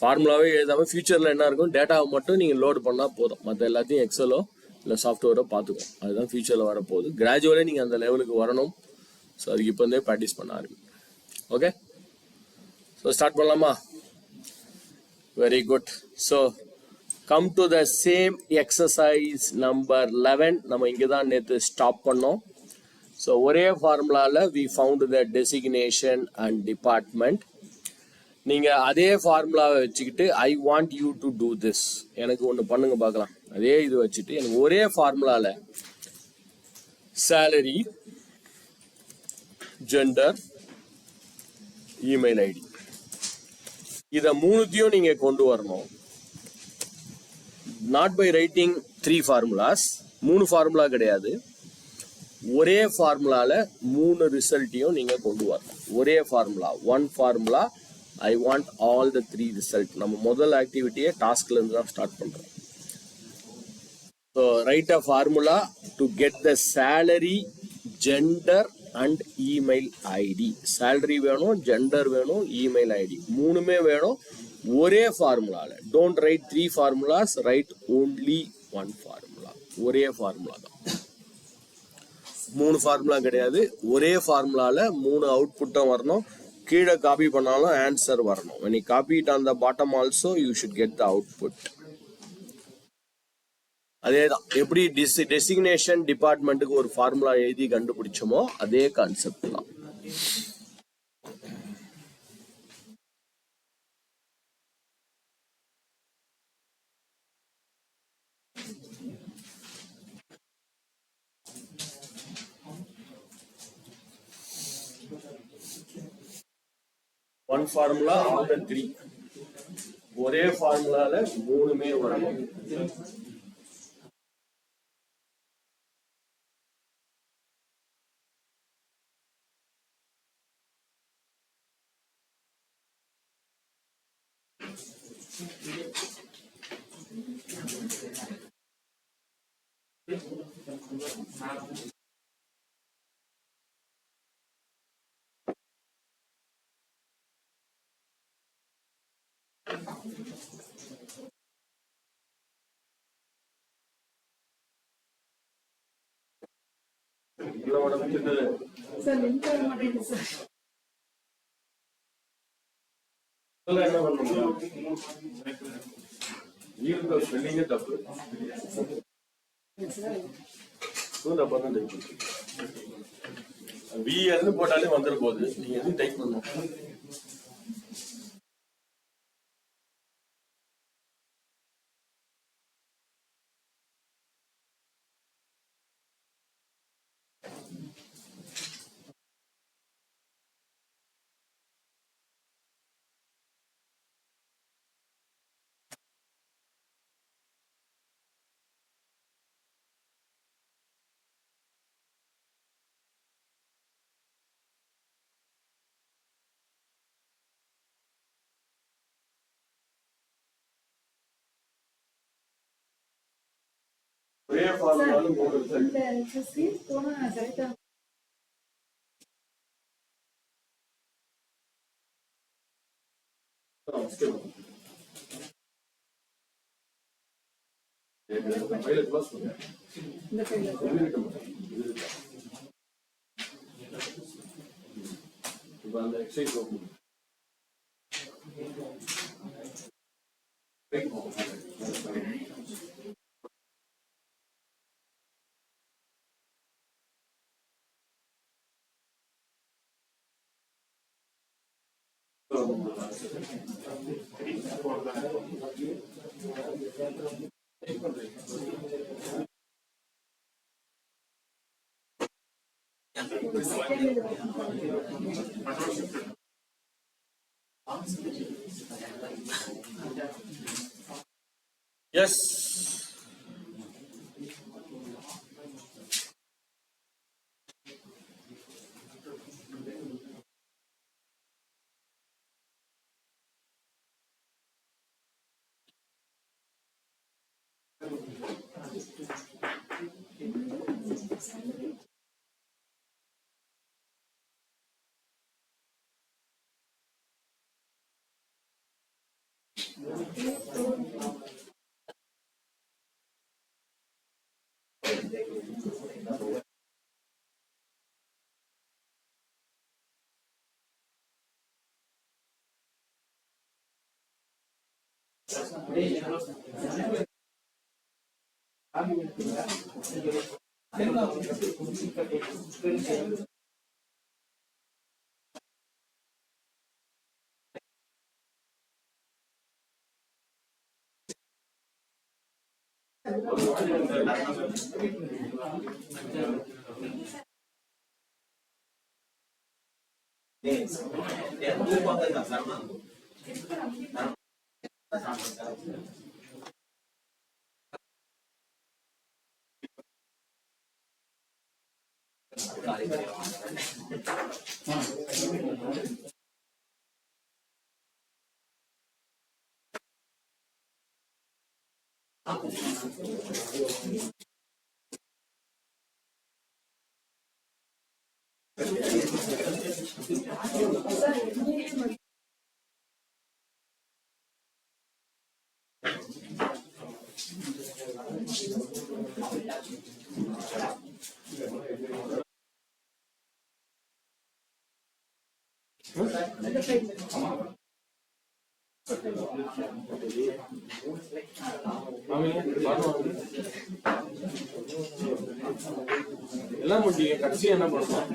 ஃபார்முலாவே எழுதாமல் ஃபியூச்சரில் என்ன இருக்கும், டேட்டாவை மட்டும் நீங்கள் லோட் பண்ணால் போதும். மற்ற எல்லாத்தையும் எக்ஸலோ இல்லை சாஃப்ட்வேரோ பார்த்துக்கும். அதுதான் ஃபியூச்சரில் வரப்போகுது. கிராஜுவலே நீங்கள் அந்த லெவலுக்கு வரணும். ஸோ அதுக்கு இப்போ இருந்தே ப்ராக்டிஸ் பண்ண ஆரம்பிக்கும். ஓகே, ஸோ ஸ்டார்ட் பண்ணலாமா? Very good. So come to the same exercise number 11. நம்ம இங்கே தான் நேற்று ஸ்டாப் பண்ணோம். ஸோ ஒரே ஃபார்முலாவில் we found the designation and department. நீங்கள் அதே ஃபார்முலாவை வச்சுக்கிட்டு I want you to do this, எனக்கு ஒன்று பண்ணுங்க பார்க்கலாம். அதே இது வச்சுட்டு எனக்கு ஒரே ஃபார்முலாவில் salary, gender, email ID இதை மூணுத்தையும் நீங்க கொண்டு வரணும். Not by writing 3 formulas, 3 formula கிடையாது. ஒரே ஃபார்முலால 3 ரிசல்ட்டையும் நீங்க கொண்டு வரணும். ஒரே formula, one formula, I want all the 3 result. நம்ம முதல் ஆக்டிவிட்டியை டாஸ்க்ல இருந்து தான் ஸ்டார்ட் பண்றோம். So write a formula to get the salary, gender and email ID. Salary வேணும், ஜெண்டர் வேணும், இமெயில் ஐடி மூணுமே வேணும் ஒரே ஃபார்முலால. Don't write 3 formulas, write only 1 formula. ஒரே ஃபார்முலா தான், 3 ஃபார்முலா கிடையாது. ஒரே ஃபார்முலால 3 அவுட்புட்டும் வரணும். கீழே காப்பி பண்ணாலும் ஆன்சர் வரணும். when you copy it on the bottom also you should get the output. அதேதான் எப்படி டெசிக்னேஷன் டிபார்ட்மெண்ட்டுக்கு ஒரு ஃபார்முலா எழுதி கண்டுபிடிச்சோமோ அதே கான்செப்ட் தான். ஒன் ஃபார்முலா ஆல் த 3, ஒரே ஃபார்முலால 3மே வரணும். சார் லிங்க் வர மாட்டேங்குது சார். என்ன பண்ணணும், ஸ்பெல்லிங்கே தப்பு. வி போட்டாலே வந்துட போகுது. நீங்க எதுவும் டைப் பண்ணணும். ஒரே ஃபார்முலால 3 ரிசல்ட். இந்த ஸ்கிரீன் போனா கரெக்ட்டா ஃபைல க்ளோஸ் பண்ணுங்க. இந்த ஃபைல இப்போ அந்த எக்ஸசைஸ் ஓபன் Yes. எல்லாம் முடியும். கடைசி என்ன பண்ணணும்?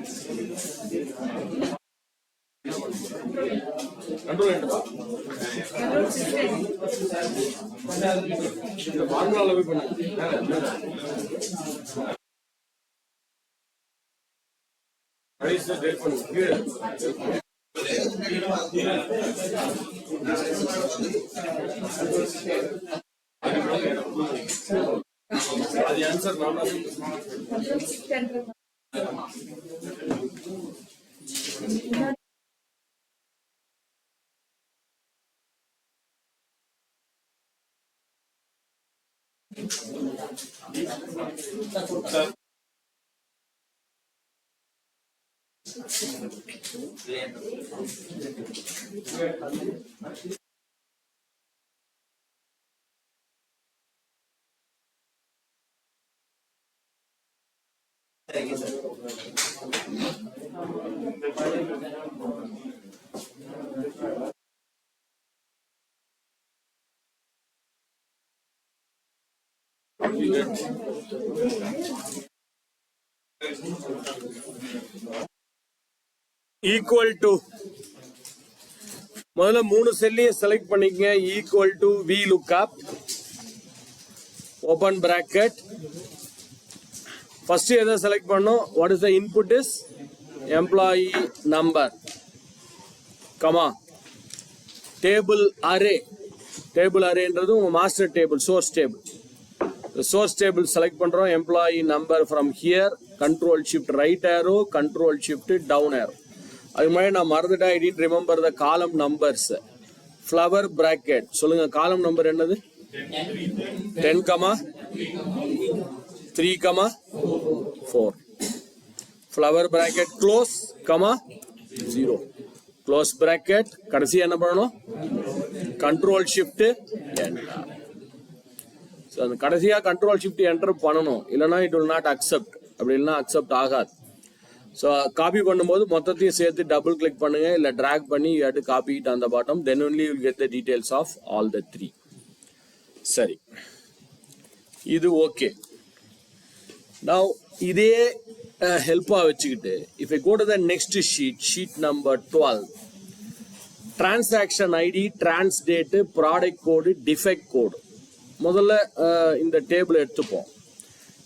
இந்த ஃபார்முலால போய் பண்ணுங்க. கடைசி டேட் பண்ணுங்க. அது ஆன்சர் நான் ஈக்குவல் டு முதல்ல 3 செல்லையும் செலக்ட் பண்ணிக்கங்க. Equal to V lookup open bracket. First எதை செலக்ட் பண்ணோம்? What is the input is employee number comma table array. Table அரேன்றது உங்க master table, source table. Source table select பண்றோம். Employee number from here, control shift right arrow, control shift down arrow. அது மாதிரி நான் மறந்துட்டேன். I did remember the காலம் numbers. Flower bracket சொல்லுங்க. காலம் நம்பர் என்னது? 10, 3, 4. Flower bracket close, 0. Close bracket. கடைசி என்ன பண்ணணும்? Control shift enter. அந்த கடைசியா கண்ட்ரோல் ஷிஃப்ட் என்டர் பண்ணணும். இல்லைன்னா இட் வில் நாட் அக்செப்ட். அப்படி இல்லைன்னா அக்செப்ட் ஆகாது. ஸோ காப்பி பண்ணும்போது மொத்தத்தையும் சேர்த்து டபுள் கிளிக் பண்ணுங்க, இல்லை டிராக் பண்ணி யூ காப்பி இட் அந்த bottom. Then only you get the details of all the 3. சரி, இது ஓகே. நவ் இதே ஹெல்ப்பா வச்சுக்கிட்டு if I go to the next sheet number 12, transaction ID, trans date, product code, defect code. முதல்ல இந்த table எடுத்துப்போம்.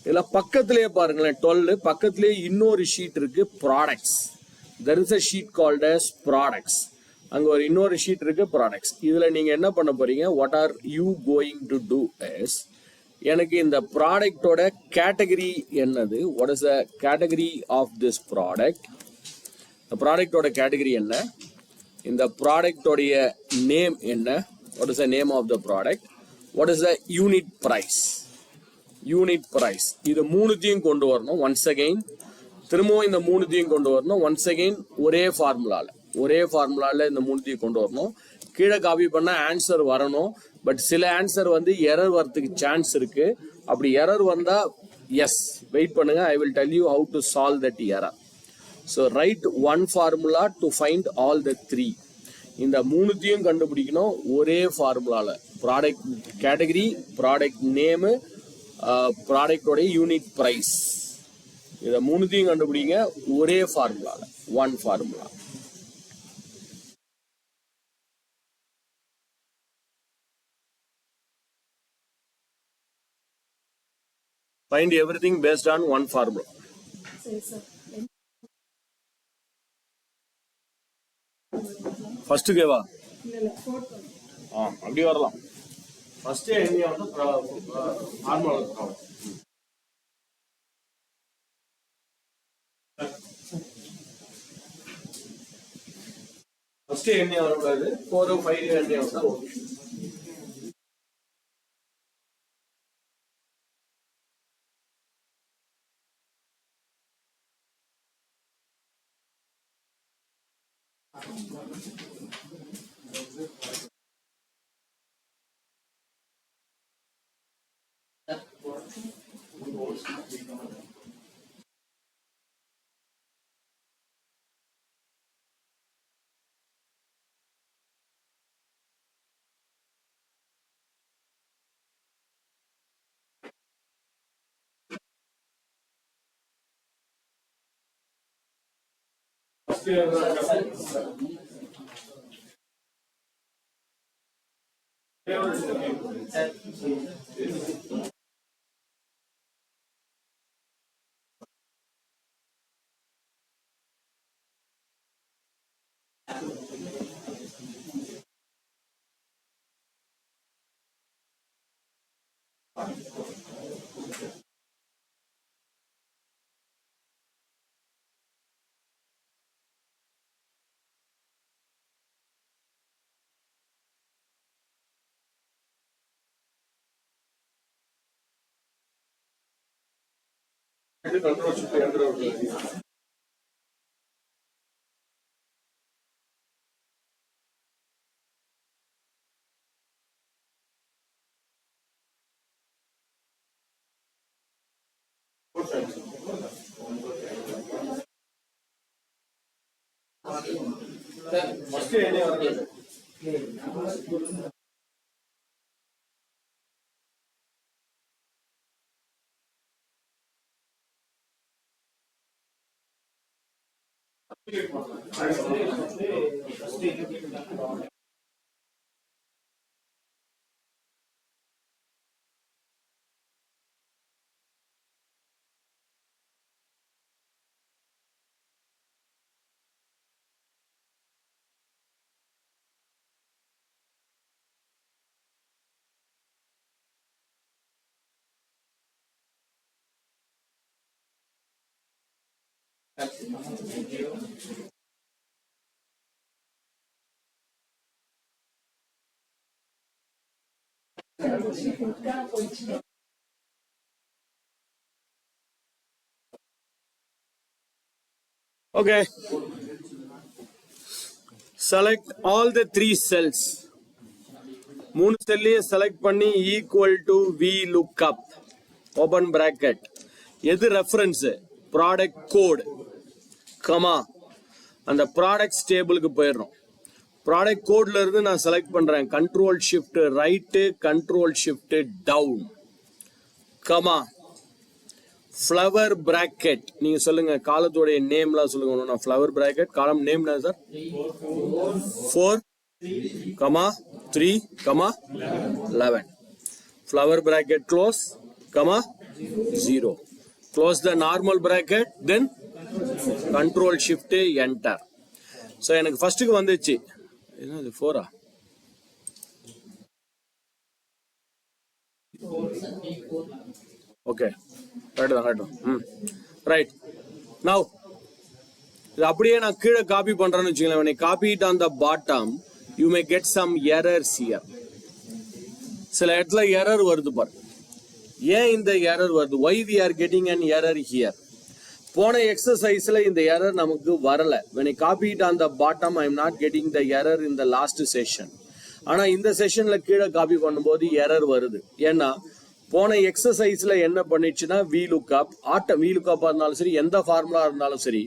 இதுல பக்கத்திலேயே பாருங்களேன், 12 பக்கத்திலேயே இன்னொரு ஷீட் இருக்கு, products. There is a sheet called as products. அங்க ஒரு இன்னொரு ஷீட் இருக்கு, ப்ராடக்ட்ஸ். இதுல நீங்க என்ன பண்ண போறீங்க? What are you going to do is, எனக்கு இந்த ப்ராடக்டோட கேட்டகரி என்னது? What is the category of this product? இந்த ப்ராடக்டோட கேட்டகரி என்ன? இந்த ப்ராடக்டோடைய நேம் என்ன? What is the name of the product? What is the unit price? Unit price. இது மூணுத்தையும் கொண்டு வரணும். ஒன்ஸ் அகெயின் திரும்பவும் இந்த மூணுத்தையும் கொண்டு வரணும். ஒன்ஸ் அகெயின் ஒரே ஃபார்முலால இந்த மூணுத்தையும் கொண்டு வரணும். கீழே காப்பி பண்ண ஆன்சர் வரணும். பட் சில ஆன்சர் வந்து எரர் வரதுக்கு சான்ஸ் இருக்கு. அப்படி எரர் வந்தா Yes, wait பண்ணுங்க. I will tell you how to solve that error. So write one formula to find all the three. இந்த மூணுத்தையும் கண்டுபிடிக்கணும் ஒரே ஃபார்முலால. ப்ராடக்ட் கேட்டகரி, ப்ராடக்ட் நேமு, ப்ராடக்டோட யூனிட் பிரைஸ். இதை மூணுத்தையும் கண்டுபிடிங்க ஒரே ஃபார்முலால. One formula. Find everything based on one formula. சரி சார். ஃபர்ஸ்ட் கேவா? இல்ல ஃபோர்த் ஒன். அப்படி வரலாம். ஃபர்ஸ்ட் எங்க வந்து ஃபார்முலா இருக்கும். ஃபர்ஸ்ட் என்ன வரக்கூடாது. 4 5 என்ன வந்தா ஓகே. ஃபர்ஸ்ட் என்ன வரக்கூடாது. Okay. Select all the three cells. மூணு செல்லையே செலக்ட் பண்ணி equal to V look up open bracket. எது ரெஃபரன்ஸ்? ப்ராடக்ட் கோட் கமா அந்த ப்ராடக்ட் டேபிளுக்கு போயிடுறோம். ப்ராடக்ட் கோட்ல இருந்து நான் செலக்ட் பண்றேன் control shift right, control shift down comma flower bracket. நீங்க சொல்லுங்க காலத்தோடைய நேம்லாம் சொல்லுங்க. ஃப்ளவர் பிராக்கெட் காலம் நேம் என்ன sir? 4 comma 3 comma 11. Flower bracket close comma 0. Close the normal bracket, then control shift enter. So எனக்கு ஃபர்ஸ்ட்க்கு வந்துச்சு. என்னது 4 ஓகே ரைட். ரைட் நவ் இது அப்படியே நான் கீழே காப்பி பண்றேன்னு வச்சுக்கலாம். when I copy it on the bottom you may get some errors here. சில இடத்துல எரர் வருது பாரு. ஏன் இந்த எரர் வருது? why we are getting an error here? போன எக்ஸசைஸ்ல இந்த எரர் நமக்கு வரல. when I copy it on the bottom I am not getting the error in the last session. ஆனா இந்த செஷன்ல கீழே காப்பி பண்ணும்போது எரர் வருது. ஏன்னா போன எக்ஸசைஸ்ல என்ன பண்ணிச்சுன்னா VLOOKUP VLOOKUP இருந்தாலும் சரி, எந்த ஃபார்முலா இருந்தாலும் சரி,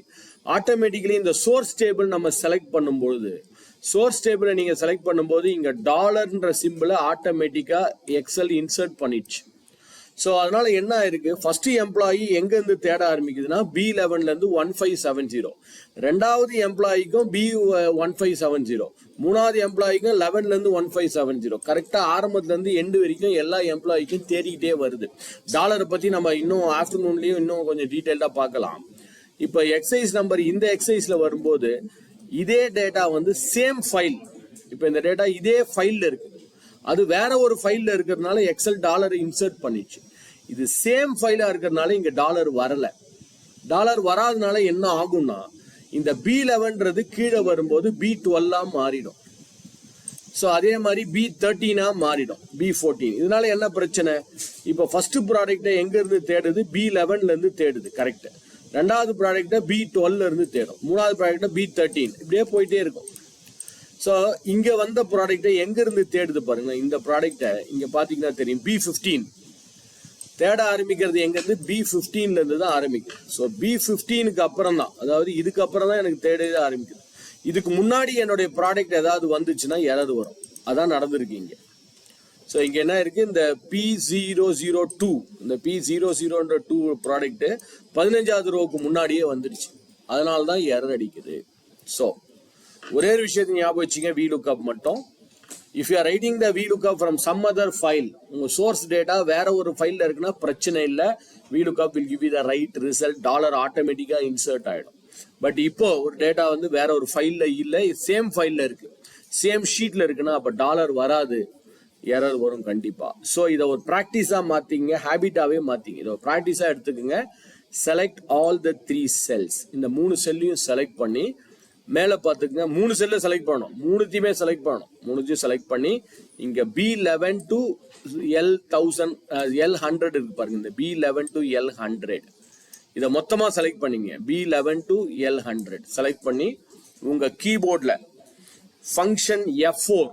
ஆட்டோமேட்டிக்கலி இந்த சோர்ஸ் டேபிள் நம்ம செலக்ட் பண்ணும்பொழுது, சோர்ஸ் டேபிளை நீங்க செலக்ட் பண்ணும்போது இங்க டாலர்ன்ற சிம்பிளை ஆட்டோமேட்டிக்கா எக்ஸல் இன்சர்ட் பண்ணிடுச்சு. ஸோ அதனால என்ன இருக்கு, ஃபர்ஸ்ட் எம்ப்ளாயி எங்க இருந்து தேட ஆரம்பிக்குதுன்னா B11ல இருந்து 1570, ரெண்டாவது எம்ப்ளாயிக்கும் B1570, மூணாவது எம்ப்ளாயிக்கும் 11ல இருந்து 1570. கரெக்டா ஆரம்பத்துல இருந்து எண்டு வரைக்கும் எல்லா எம்ப்ளாயிக்கும் தேடிக்கிட்டே வருது. டாலரை பத்தி நம்ம இன்னும் ஆஃப்டர்நூன்லயும் இன்னும் கொஞ்சம் டீட்டெயில்டா பார்க்கலாம். இப்போ எக்ஸசைஸ் நம்பர் இந்த எக்ஸசைஸ்ல வரும்போது இதே டேட்டா வந்து சேம் ஃபைல், இப்போ இந்த டேட்டா இதே ஃபைல்ல இருக்கு, அது வேற ஒரு ஃபைல்ல இருக்கிறதுனால எக்ஸல் டாலரை இன்சர்ட் பண்ணிச்சு. இது சேம் ஃபைலா இருக்கிறதுனால இங்க டாலர் வரல. டாலர் வராதனால என்ன ஆகும்னா இந்த B11ன்றது கீழே வரும்போது B12 மாறிடும். ஸோ அதே மாதிரி B13 மாறிடும், B14. இதனால என்ன பிரச்சனை, இப்போ ஃபர்ஸ்ட் ப்ராடக்டை எங்க இருந்து தேடுது, B11ல இருந்து தேடுது கரெக்ட். ரெண்டாவது ப்ராடக்டை B12ல இருந்து தேடும், மூணாவது ப்ராடக்டை B13, இப்படியே போயிட்டே இருக்கும். ஸோ இங்க வந்த ப்ராடக்டை எங்க இருந்து தேடுது பாருங்க. இந்த ப்ராடக்டை இங்க பாத்தீங்கன்னா தெரியும், B15 தேட ஆரம்பிக்கிறது எங்க இருந்து, B15ல இருந்து தான் ஆரம்பிக்குது. ஸோ B15க்கு அப்புறம் தான், அதாவது இதுக்கு அப்புறம் தான் எனக்கு தேட ஆரம்பிக்குது. இதுக்கு முன்னாடி என்னுடைய ப்ராடக்ட் ஏதாவது வந்துச்சுன்னா எரர் வரும். அதான் நடந்திருக்கு இங்க. ஸோ இங்க என்ன இருக்கு, இந்த P002, இந்த P002 ப்ராடக்ட் 15வது ரோவுக்கு முன்னாடியே வந்துடுச்சு. அதனால தான் எரர் அடிக்குது. ஸோ ஒரே ஒரு விஷயத்தை ஞாபகம் வச்சுங்க, VLOOKUP மட்டும். If you are writing the VLOOKUP from some other file, உங்க சோர்ஸ் டேட்டா வேற ஒரு ஃபைல்ல இருக்குன்னா பிரச்சனை இல்லை, VLOOKUP will give you the right result, dollar ஆட்டோமேட்டிக்கா இன்சர்ட் ஆயிடும். பட் இப்போ ஒரு டேட்டா வந்து வேற ஒரு ஃபைல்ல இல்ல, சேம் ஃபைல்ல இருக்கு, சேம் ஷீட்ல இருக்குன்னா அப்ப டாலர் வராது, எரர் வரும் கண்டிப்பா. ஸோ இதை ஒரு ப்ராக்டிஸா மாத்திங்க, ஹேபிட்டாவே மாத்திங்க. இதை ஒரு ப்ராக்டிஸா எடுத்துக்கோங்க. செலக்ட் ஆல் த 3 செல்ஸ், இந்த 3 செல்லையும் செலக்ட் பண்ணி மேல பாத்துக்கங்க, 3 செல்ல செலக்ட் பண்ணணும், மூணுத்தையுமே செலக்ட் பண்ணணும். மூணுத்தையும் செலக்ட் பண்ணி இங்க B11 to L100 இருக்கு பாருங்க, இந்த B11 to L100 இத மொத்தமா செலக்ட் பண்ணீங்க. B11 to L100 செலக்ட் பண்ணி உங்க கீபோர்ட்ல function F4,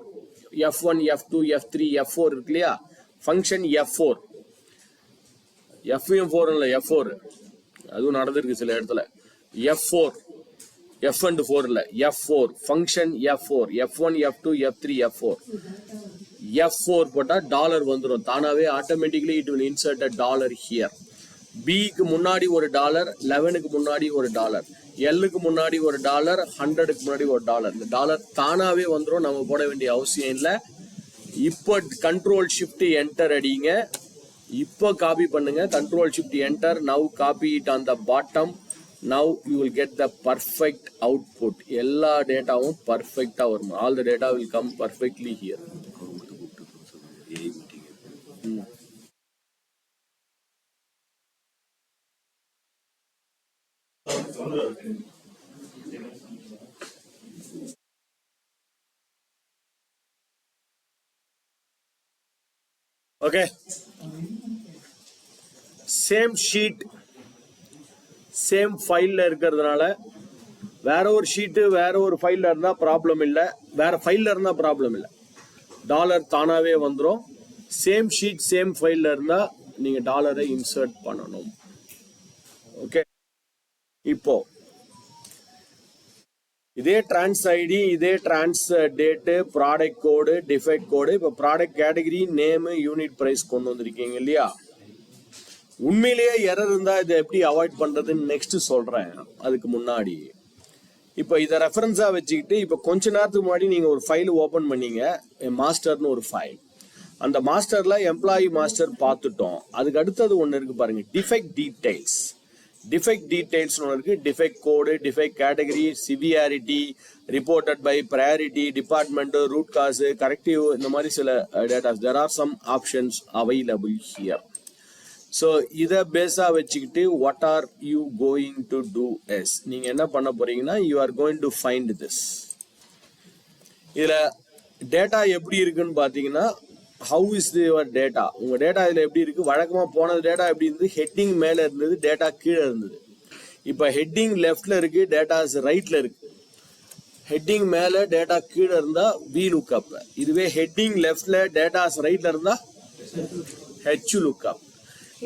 F1, F2, F3, F4 இருக்கு இல்லையா, ஃபங்க்ஷன் F4, F4 இல்ல F4, அதுவும் நடந்திருக்கு சில இடத்துல. F4, F and 4 இல்ல, F4 function F4, F1, F2, F3, F4. F4 போட்டா டாலர் வந்துடும் தானாவே, automatically it will insert a dollar here. B-க்கு முன்னாடி ஒரு டாலர், 11க்கு முன்னாடி ஒரு டாலர், L-க்கு முன்னாடி ஒரு டாலர், 100க்கு முன்னாடி ஒரு டாலர். இந்த டாலர் தானாவே வந்துடும், நம்ம போட வேண்டிய அவசியம் இல்லை. இப்போ கண்ட்ரோல் ஷிஃப்ட் என்டர் அடிங்க, இப்போ காப்பி பண்ணுங்க, control shift enter, now copy it on the bottom. Now you will get the perfect output. எல்லா டேட்டாவும் பர்ஃபெக்டா வரும். All the data will come perfectly here. Okay. Same sheet, same ஃபைல்ல இருக்கிறதுனால வேற ஒரு ஷீட்டு வேற ஒரு ஃபைல்ல இருந்தா ப்ராப்ளம் இல்லை, வேற ஃபைல்ல இருந்தா ப்ராப்ளம் இல்லை, டாலர் தானாவே வந்துடும். சேம் ஷீட் சேம் ஃபைல்ல இருந்தா நீங்க டாலரை இன்சர்ட் பண்ணணும். ஓகே, இப்போ இதே டிரான்ஸ் ஐடி, இதே trans date, product code, defect code, இப்போ product category, name, unit price கொண்டு வந்திருக்கீங்க இல்லையா. உண்மையிலேயே எரர் இருந்தா இதை எப்படி அவாய்ட் பண்றதுன்னு நெக்ஸ்ட் சொல்றேன். அதுக்கு முன்னாடி இப்போ இதை ரெஃபரன்ஸா வச்சுக்கிட்டு, இப்போ கொஞ்ச நேரத்துக்கு முன்னாடி நீங்க ஒரு ஃபைல் ஓபன் பண்ணீங்க, மாஸ்டர்னு ஒரு ஃபைல். அந்த மாஸ்டர்ல எம்ப்ளாயி மாஸ்டர் பார்த்துட்டோம். அதுக்கு அடுத்தது ஒன்று இருக்கு பாருங்க, டிஃபெக்ட் டீடைல்ஸ். டிஃபெக்ட் டீடைல்ஸ் ஒன்று இருக்கு, defect code, defect category, severity, reported by priority, department, root cause, corrective, இந்த மாதிரி சில datas. There are some options available here. So இதை பேஸா வச்சுக்கிட்டு what are you going to do yes, நீங்க என்ன பண்ண போறீங்கன்னா, you are going to find this. இதுல டேட்டா எப்படி இருக்குன்னு பாத்தீங்கன்னா, ஹவு இஸ் யுவர் டேட்டா, உங்க டேட்டா இதுல எப்படி இருக்கு. வழக்கமா போன டேட்டா எப்படி இருந்தது, ஹெட்டிங் மேல இருந்தது, டேட்டா கீழே இருந்தது. இப்ப ஹெட்டிங் லெஃப்ட்ல இருக்கு, டேட்டாஸ் ரைட்ல இருக்கு. ஹெட்டிங் மேல டேட்டா கீழே இருந்தா VLOOKUP, இதுவே ஹெட்டிங் லெஃப்ட்ல டேட்டாஸ் ரைட்ல இருந்தா H lookup.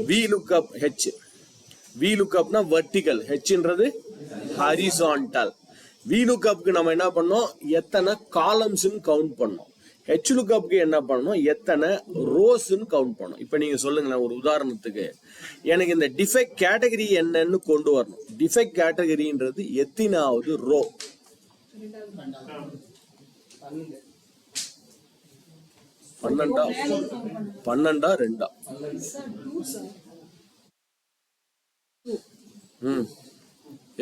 V lookup H. V lookupனா vertical, Hன்றது horizontal. V lookupக்கு நம்ம என்ன பண்ணோம், எத்தனை காலம்ஸ்னு கவுண்ட் பண்ணோம். H lookupக்கு என்ன பண்ணணும், எத்தனை ரோஸ்ன்னு கவுண்ட் பண்ணணும். இப்போ நீங்க சொல்லுங்களேன், ஒரு உதாரணத்துக்கு எனக்கு இந்த டிஃபெக்ட் கேட்டகரி என்னன்னு கொண்டு வரணும். டிஃபெக்ட் கேட்டகரின்றது எத்தனாவது ரோ? பன்னெண்டா ரெண்டா?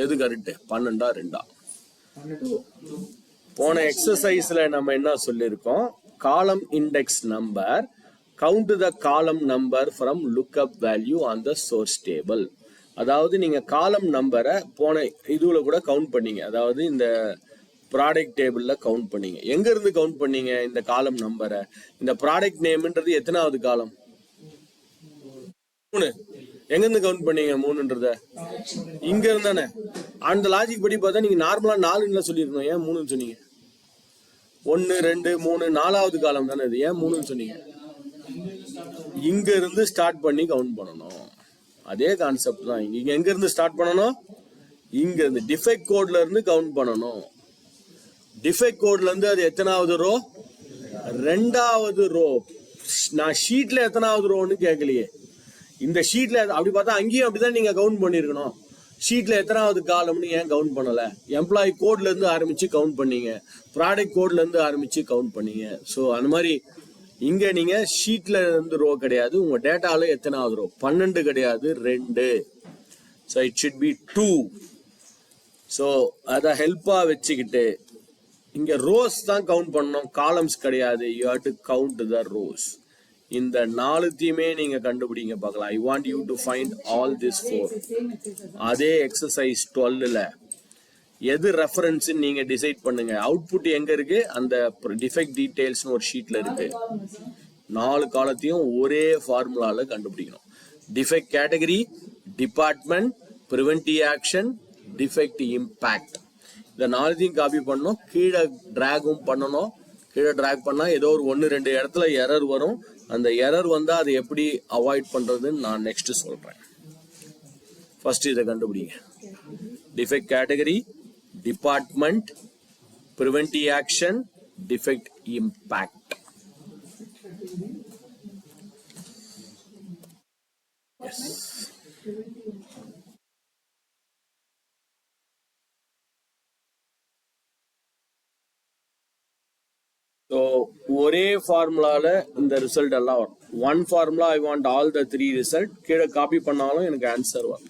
எது கரெக்ட்? பன்னெண்டா ரெண்டா? போன எக்ஸசைஸ்ல நம்ம என்ன சொல்லியிருக்கோம், காலம் இண்டெக்ஸ் நம்பர், கவுண்ட் த காலம் number from lookup value on the source table. அதாவது நீங்க காலம் நம்பரை போன இதுல கூட கவுண்ட் பண்ணீங்க, அதாவது இந்த ப்ராடக்ட் டேபிள்ல கவுண்ட் பண்ணீங்க. எங்க இருந்து கவுண்ட் பண்ணீங்க இந்த காலம் நம்பரை? இந்த ப்ராடக்ட் நேம்ன்றது எத்தனாவது காலம்? 3. எங்க இருந்து கவுண்ட் பண்ணீங்க 3ன்றத? இங்க இருந்தானே. அந்த லாஜிக் படி பார்த்தா நீங்க நார்மலா 4ன்னு சொல்லிருக்கணும். ஏன் 3ன்னு சொன்னீங்க? 1 2 3 4வது காலம் தானே இது, ஏன் 3ன்னு சொன்னீங்க? இங்க இருந்து ஸ்டார்ட் பண்ணி கவுண்ட் பண்ணணும். அதே கான்செப்ட் தான் இங்க. எங்க இருந்து ஸ்டார்ட் பண்ணணும்? இங்க இருந்து டிஃபெக்ட் கோட்ல இருந்து கவுண்ட் பண்ணணும். டிஃபெக்ட் கோட்ல இருந்து அது எத்தனாவது ரோ? 2வது ரோ. நான் ஷீட்ல எத்தனாவது ரோன்னு கேட்கலையே. இந்த ஷீட்ல அப்படி பார்த்தா அங்கேயும் அப்படிதான் நீங்க கவுண்ட் பண்ணிருக்கணும். ஷீட்ல எத்தனாவது காலம்னு ஏன் கவுண்ட் பண்ணல? எம்ப்ளாயி கோட்ல இருந்து ஆரம்பிச்சு கவுண்ட் பண்ணீங்க, ப்ராடக்ட் கோட்ல இருந்து ஆரம்பிச்சு கவுண்ட் பண்ணீங்க. ஸோ அந்த மாதிரி இங்க நீங்க ஷீட்ல இருந்து ரோ கிடையாது, உங்க டேட்டால எத்தனாவது ரோ? 12 கிடையாது, 2. So it should be 2. So அதை ஹெல்ப்பா வச்சுக்கிட்டு இங்க ரோஸ் தான் கவுண்ட் பண்ணணும், காலம்ஸ் கிடையாது. You have to count the rose. இந்த 4த்தையுமே நீங்க கண்டுபிடிங்க பார்க்கலாம். I want you to find all this 4. அதே எக்ஸசைஸ் 12ல எது ரெஃபரன்ஸ் நீங்க டிசைட் பண்ணுங்க. அவுட்புட் எங்க இருக்கு? அந்த டிஃபெக்ட் டீடைல்ஸ் ஒரு ஷீட்ல இருக்கு. 4 காலத்தையும் ஒரே ஃபார்முலால கண்டுபிடிக்கணும். Defect category, department, preventive action, defect impact. இந்த 4த்தையும் காப்பி பண்ணணும், கீழே டிராகும் பண்ணணும். கீழே டிராக் பண்ணா ஏதோ ஒரு 1 2 இடத்துல எரர் வரும். அந்த எரர் வந்தா அதை எப்படி அவாய்ட் பண்றதுன்னு நான் நெக்ஸ்ட் சொல்றேன். ஃபர்ஸ்ட் இதை கண்டுபிடிங்க. Defect category, department, preventive action, defect impact. So ஒரே ஃபார்முலால இந்த ரிசல்ட் எல்லாம் வரும். One formula I want all the 3 result. கீழே காப்பி பண்ணாலும் எனக்கு ஆன்சர் வரும்.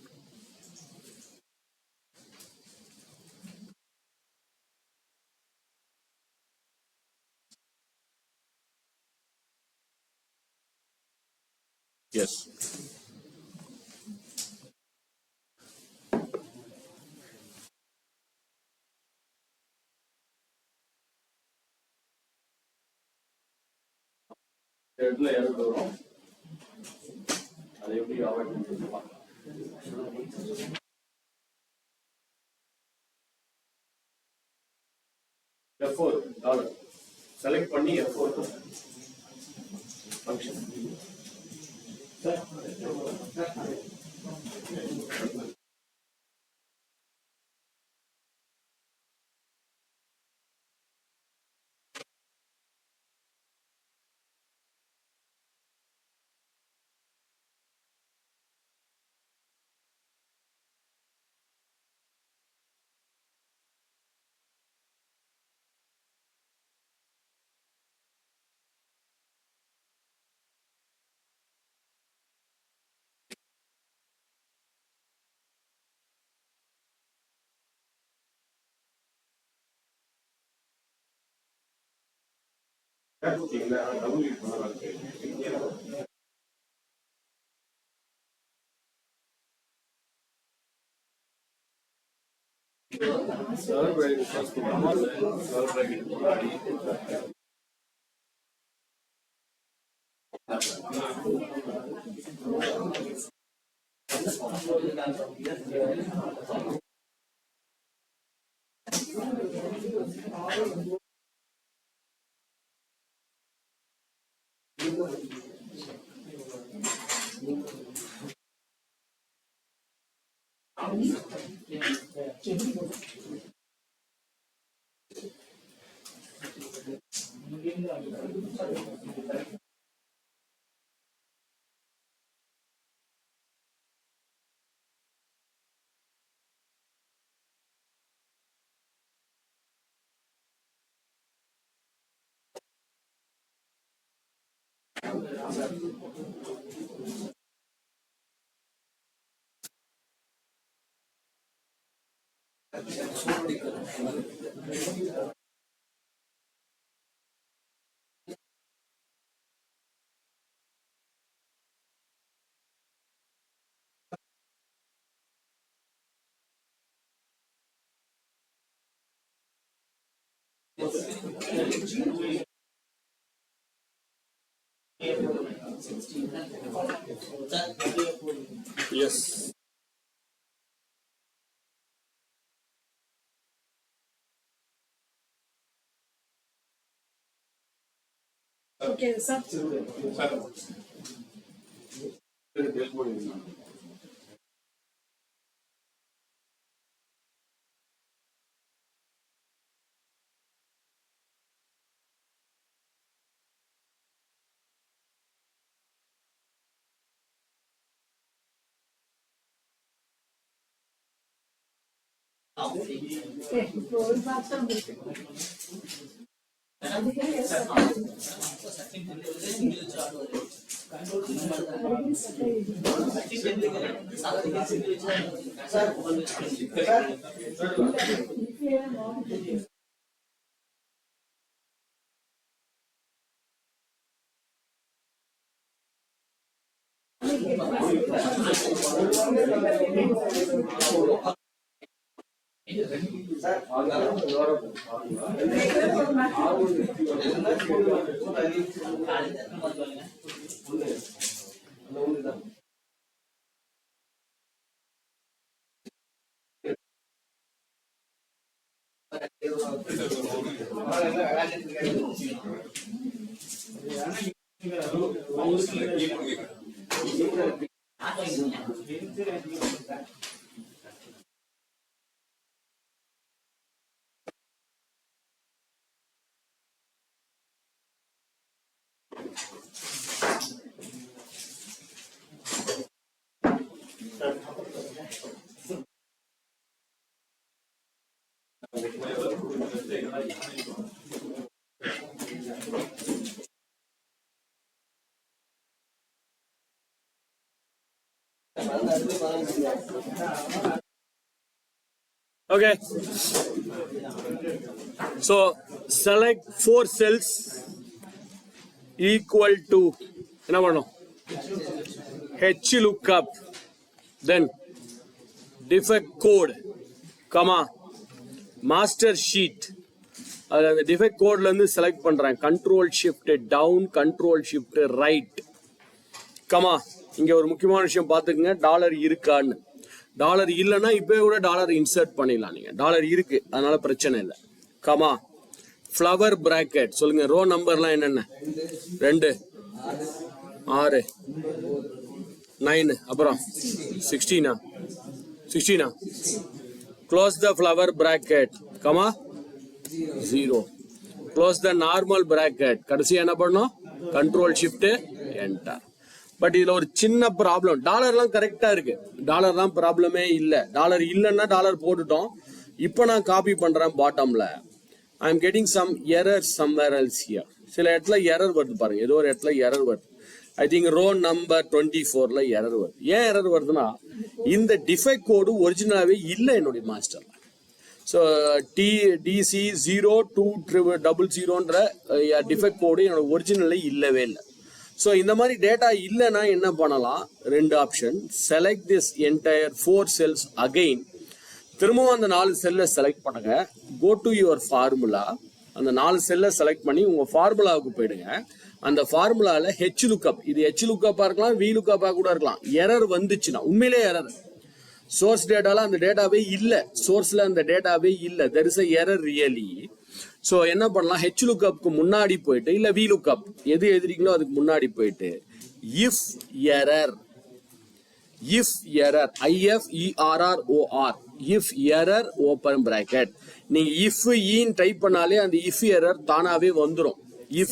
எஸ். இடத்துல எரர் வரும், அதை எப்படி அவாய்ட் பண்றது பார்க்கலாம். F4 டாலர் செலக்ட் பண்ணி F4 function. Yes. Okay, sir. Okay, இப்போ ஒரு பாத்திரம் இருக்கு. அதுக்கு yes, Okay. So select 4 cells equal to என்ன பண்ணணும் H lookup, then defect code, comma master sheet. அது அந்த டிஃபெக்ட் கோட்ல இருந்து செலக்ட் பண்றேன். Control shift down, control shift right, comma இங்க ஒரு முக்கியமான விஷயம் பார்த்துக்குங்க, டாலர் இருக்கான்னு. டாலர் இல்லைன்னா இப்போ கூட டாலர் இன்சர்ட் பண்ணிடலாம். நீங்க டாலர் இருக்கு, அதனால பிரச்சனை இல்லை. கமா ஃப்ளவர் பிராக்கெட் சொல்லுங்க. ரோ நம்பர்லாம் என்னென்ன? 2, 6, 9, அப்புறம் 16. Close the flower bracket, comma 0. Close the normal bracket. கடைசி என்ன பண்ணோம்? Control shift enter. பட் இதுல ஒரு சின்ன ப்ராப்ளம். டாலர்லாம் கரெக்டா இருக்கு, டாலர்லாம் ப்ராப்ளமே இல்லை. டாலர் இல்லைன்னா டாலர் போட்டுட்டோம். இப்போ நான் காப்பி பண்றேன் பாட்டம்ல. I am getting some error somewhere else here. சில இடத்துல எரர் வருது பாருங்க, ஏதோ ஒரு இடத்துல எரர் வருது. ஐ திங்க் ரோ நம்பர் 24ல எரர் வருது. ஏன் எரர் வருதுன்னா இந்த டிஃபெக்ட் கோடு ஒரிஜினலாவே இல்லை என்னுடைய மாஸ்டர். ஸோ DC0200ன்ற டிஃபெக்ட் கோடு என்னோட ஒரிஜினலே இல்லவே இல்லை. ஸோ இந்த மாதிரி டேட்டா இல்லைன்னா என்ன பண்ணலாம்? 2 option. Select this entire 4 cells again. திரும்பவும் அந்த 4 செல்லை செலக்ட் பண்ணுங்க. Go to your formula. அந்த 4 செல்லை செலக்ட் பண்ணி உங்க ஃபார்முலாவுக்கு போயிடுங்க. அந்த ஃபார்முலால ஹெச் லுக்கப், இது ஹெச் லுக்கப்பா இருக்கலாம், வி லுக்கப்பா கூட இருக்கலாம். எரர் வந்துச்சுன்னா உண்மையிலே எரர், சோர்ஸ் டேட்டால அந்த டேட்டாவே இல்ல, சோர்ஸ்ல அந்த டேட்டாவே இல்ல, there is a error really. So என்ன பண்ணலாம்? ஹெச் லுக்கப்க்கு முன்னாடி போயிட்டு, இல்ல வி லுக்கப் எது எழுதுறீங்களோ அதுக்கு முன்னாடி போயிட்டு if error if error IFERROR if error open bracket நீங்க if இன் டைப் பண்ணாலே அந்த if error தானாவே வந்துரும். if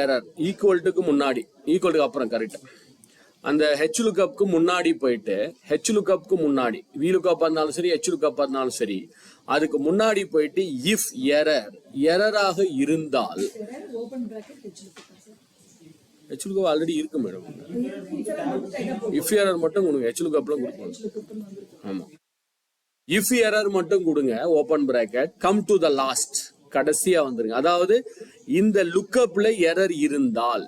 error equal to முன்னாடி equal to அப்புறம் கரெக்ட். அந்த h lookup க்கு முன்னாடி போயிட்டு h lookup க்கு முன்னாடி v lookup இருந்தாலும் சரி h lookup இருந்தாலும் சரி அதுக்கு முன்னாடி போயிட்டு if error ஆக இருந்தால் open bracket h lookup already இருக்கு மேடம். if error மட்டும் கொடுங்க h lookupல கொடுங்க. ஆமா if error மட்டும் கொடுங்க open bracket come to the last கடைசியா வந்துருங்க. அதாவது இந்த லுக்கப்ல எரர் இருந்தால்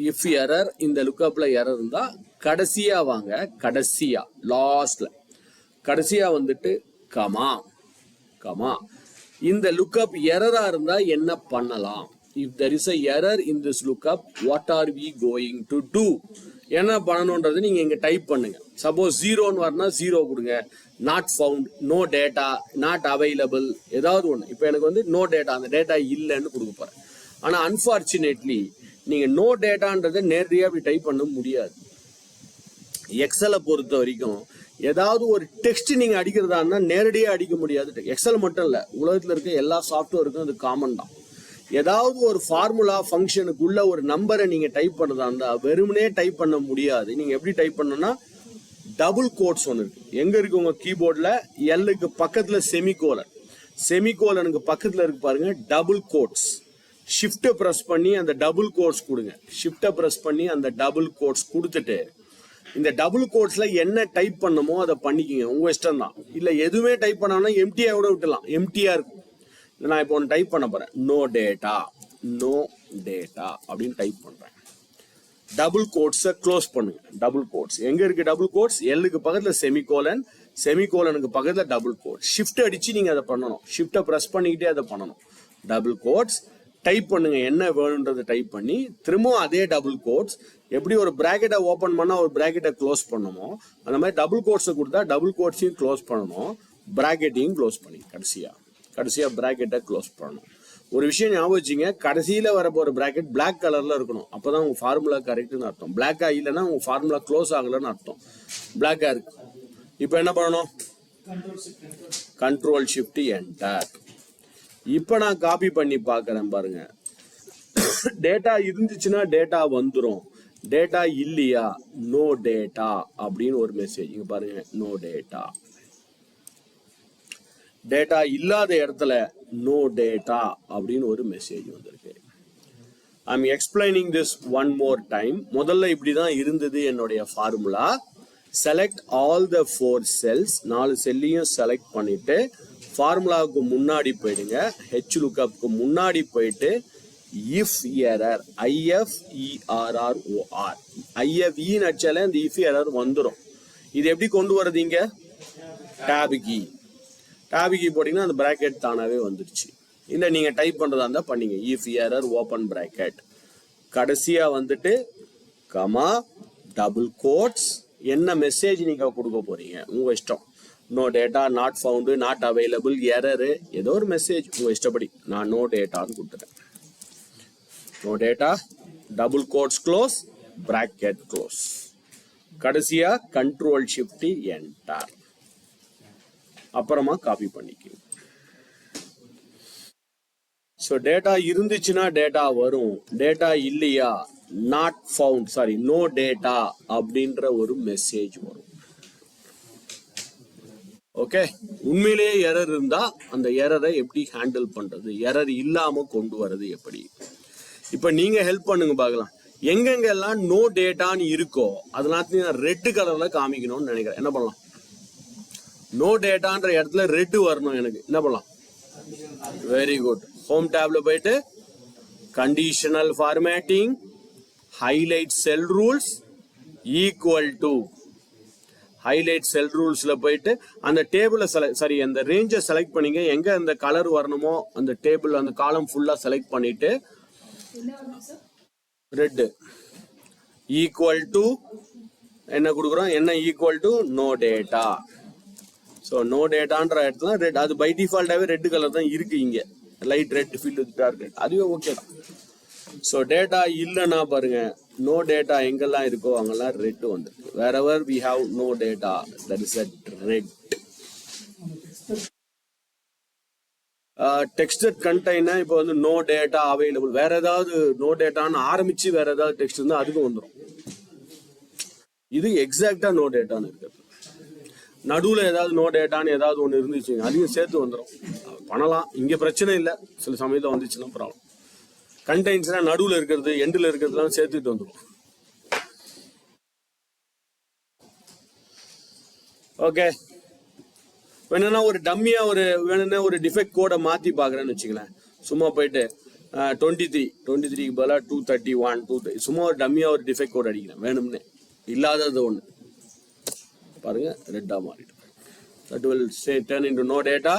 if error இந்த லுக்கப்ல எரர் இருந்தா கடைசியா வாங்க. கடைசியா லாஸ்ட்ல கடைசியா வந்துட்டு கமா இந்த லுக்கப் எரரா இருந்தா என்ன பண்ணலாம்? if there is a error in this lookup what are we going to do? என்ன பண்ணணும்ன்றது நீங்க இங்க டைப் பண்ணுங்க. சப்போஸ் 0ன்னு வரனா 0 கொடுங்க. Not found, no data, not available, ஏதாவது ஒன்று. இப்போ எனக்கு வந்து நோ டேட்டா, அந்த டேட்டா இல்லைன்னு கொடுக்க போறேன். ஆனா அன்பார்ச்சுனேட்லி நீங்க நோ டேட்டான்றதை நேரடியாக அப்படி டைப் பண்ண முடியாது. எக்ஸலை பொறுத்த வரைக்கும் ஏதாவது ஒரு டெக்ஸ்ட் நீங்க அடிக்கிறதா இருந்தா நேரடியாக அடிக்க முடியாது. எக்ஸல் மட்டும் இல்ல, உலகத்துல இருக்க எல்லா சாஃப்ட்வேருக்கும் அது காமன் தான். ஏதாவது ஒரு ஃபார்முலா ஃபங்க்ஷனுக்குள்ள ஒரு நம்பரை நீங்க டைப் பண்ணதா இருந்தா வெறுமனே டைப் பண்ண முடியாது. நீங்க எப்படி டைப் பண்ணணும்னா டபுள் கோட்ஸ் ஒன்று இருக்கு. எங்க இருக்கு உங்க கீபோர்ட்ல? எல்லுக்கு பக்கத்துல செமிகோலனுக்கு பக்கத்துல இருக்கு பாருங்க டபுள் கோட்ஸ். ஷிஃப்ட் பிரஸ் பண்ணி அந்த டபுள் கோட்ஸ் கொடுங்க. ஷிஃப்ட பிரஸ் பண்ணி அந்த டபுள் கோட்ஸ் கொடுத்துட்டு இந்த டபுள் கோட்ஸ்ல என்ன டைப் பண்ணமோ அதை பண்ணிக்கிங்க. உங்க இஷ்டம் தான். இல்ல எதுவுமே டைப் பண்ணாம எம்டியா கூட விட்டுலாம். எம்டியா இருக்கும். நான் இப்போ ஒன்று டைப் பண்ண போறேன். நோ டேட்டா அப்படின்னு டைப் பண்றேன். டபுள் கோட்ஸை க்ளோஸ் பண்ணுங்க. டபுள் கோட்ஸ் எங்க இருக்கு? டபுள் கோட்ஸ் எல்லுக்கு பக்கத்துல செமிகோலனுக்கு பக்கத்துல டபுள் கோட். ஷிஃப்ட் அடிச்சு நீங்க அதை பண்ணணும். ஷிஃப்டை பிரஸ் பண்ணிக்கிட்டே அதை பண்ணணும். டபுள் கோட்ஸ் டைப் பண்ணுங்க. என்ன வேணுன்றதை டைப் பண்ணி திரும்பவும் அதே டபுள் கோட்ஸ். எப்படி ஒரு பிராக்கெட்டை ஓபன் பண்ணா ஒரு பிராக்கெட்டை க்ளோஸ் பண்ணணுமோ அந்த மாதிரி டபுள் கோட்ஸை கொடுத்தா டபுள் கோட்ஸையும் க்ளோஸ் பண்ணணும், பிராக்கெட்டையும் க்ளோஸ் பண்ணி கடைசியா பிராக்கெட்டை க்ளோஸ் பண்ணணும். ஒரு விஷயம் ஞாபகம் வச்சுங்க, கடைசியில வரப்போற பிராக்கெட் பிளாக் கலர்ல இருக்கணும். அப்பதான் உங்க ஃபார்முலா கரெக்ட்னு அர்த்தம். பிளாக்கா இல்லைன்னா உங்க ஃபார்முலா க்ளோஸ் ஆகலன்னு அர்த்தம். பிளாக்கா இருக்கு. இப்போ என்ன பண்ணணும்? Control shift enter. இப்ப நான் காப்பி பண்ணி பாக்குறேன் பாருங்க. டேட்டா இருந்துச்சுன்னா டேட்டா வந்துரும். டேட்டா இல்லையா நோ டேட்டா அப்படின்னு ஒரு மெசேஜ். இங்க பாருங்க, நோ டேட்டா. டேட்டா இல்லாத இடத்துல நோ டேட்டா அப்படின்னு ஒரு மெசேஜ் வந்திருக்கு. I'm explaining this one more time. முதல்ல இப்படிதான் இருந்தது என்னுடைய formula. Select all the 4 cells. 4 செல்லையும் செலக்ட் பண்ணிட்டு ஃபார்முலாவுக்கு முன்னாடி போயிடுங்க. ஹெச் லுக்கப்க்கு முன்னாடி போயிட்டு இஃப் எரர் IFERROR IFE நடிச்சாலே அந்த இஃப் எரர் வந்துடும். இது எப்படி கொண்டு வரதீங்க? டேப் கீ போட்டீங்கன்னா அந்த பிராக்கெட் தானாவே வந்துருச்சு. இல்ல நீங்க டைப் பண்றதா இருந்தா பண்ணீங்க. இஃப் எரர் ஓபன் பிராக்கெட் கடைசியா வந்துட்டு கமா டபுள் கோட்ஸ். என்ன மெசேஜ் நீங்க கொடுக்க போறீங்க உங்க இஷ்டம். No data, not found, not available, error, ஏதோ ஒரு மெசேஜ் உங்க இஷ்டப்படி. நான் நோ டேட்டான்னு கொடுத்துட்டேன். No data, double quotes close, bracket close. கடைசியா கண்ட்ரோல் ஷிஃப்ட் என்டர். அப்புறமா காப்பி பண்ணிக்கணும். ஸோ டேட்டா இருந்துச்சுன்னா டேட்டா வரும். டேட்டா இல்லையா not found, sorry no data அப்படின்ற ஒரு மெசேஜ் வரும். ஓகே, உண்மையிலேயே எரர் இருந்தா அந்த எரரை எப்படி ஹேண்டில் பண்றது, எரர் இல்லாம கொண்டு வர்றது எப்படி? இப்ப நீங்க ஹெல்ப் பண்ணுங்க பார்க்கலாம். எங்கெங்கெல்லாம் நோ டேட்டான்னு இருக்கோ அதெல்லாம் ரெட் கலர்ல காமிக்கணும்னு நினைக்கிறேன். என்ன பண்ணலாம்? நோ டேட்டான்ற இடத்துல ரெட் வரணும் எனக்கு. என்ன பண்ணலாம்? Very good. ஹோம் டேப்ல போயிட்டு conditional formatting, highlight cell rules, equal to highlight cell ரூல்ஸ்ல போயிட்டு அந்த டேபிளை சாரி அந்த ரேஞ்சை செலக்ட் பண்ணிங்க. எங்க அந்த கலர் வரணுமோ அந்த டேபிள் அந்த காலம் ஃபுல்லா செலக்ட் பண்ணிட்டு ரெட் ஈக்குவல் டு என்ன கொடுக்குறோம்? என்ன equal to no data. So no டேட்டான்ற இடத்துல ரெட், அது பை டிஃபால்ட்டாவே ரெட் கலர் தான் இருக்கு. இங்க light red fill with dark red, அதுவே ஓகே தான். ஸோ டேட்டா இல்லைன்னா பாருங்க நோ டேட்டா எங்கெல்லாம் இருக்கோ அங்கெல்லாம் ரெட் வந்துருக்கு. wherever we have no data, that is a red. Texted container இப்போ வந்து நோ டேட்டா அவைலபிள், வேற ஏதாவது நோ டேட்டான்னு ஆரம்பிச்சு வேற ஏதாவது டெக்ஸ்ட் இருந்தால் அதுக்கும் வந்துடும். இது எக்ஸாக்டா நோ டேட்டான்னு இருக்கிறது. நடுவில் ஏதாவது நோ டேட்டான்னு ஏதாவது ஒன்று இருந்துச்சுங்க அதையும் சேர்த்து வந்துடும். பண்ணலாம், இங்கே பிரச்சனை இல்லை. சில சமயத்தில் வந்துச்சுன்னா ப்ராப்ளம். கண்டெய்ன்ஸ்னா நடுவில் இருக்கிறது எண்டில் இருக்கிறதுலாம் சேர்த்துட்டு வந்துடும். ஓகே, வேணும்னா ஒரு டம்மியா வேணும்னா ஒரு டிஃபெக்ட் கோடை மாத்தி பாக்குறேன்னு வச்சுங்களேன். சும்மா போயிட்டு 23 பதிலாக 231 2 சும்மா ஒரு டம்மியா ஒரு டிஃபெக்ட் கோட் அடிக்கிறேன் வேணும்னு. இல்லாதது ஒண்ணு பாருங்க, ரெட்டா மாறிடும். That will say turn into no data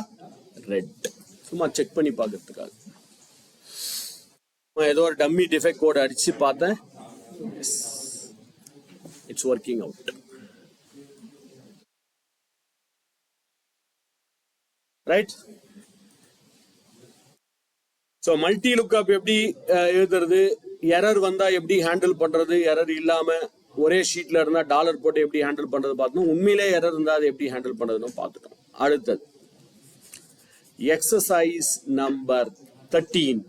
red. சும்மா செக் பண்ணி பார்க்கறதுக்காக ஏதோ ஒரு டம்மி டிஃபெக்ட் கோட் அடிச்சு பார்த்தேன். It's working out. Right. So multi lookup எப்படி எழுதுறது, எரர் வந்தா எப்படி ஹேண்டில் பண்றது, எரர் இல்லாம ஒரே ஷீட்ல இருந்தா டாலர் போட்டு எப்படி ஹேண்டில் பண்றது பார்த்தோம். உண்மையிலே எரர் இருந்தா அதை எப்படி ஹேண்டில் பண்றதுன்னு பார்த்துட்டோம். அடுத்தது எக்ஸசைஸ் நம்பர் 13.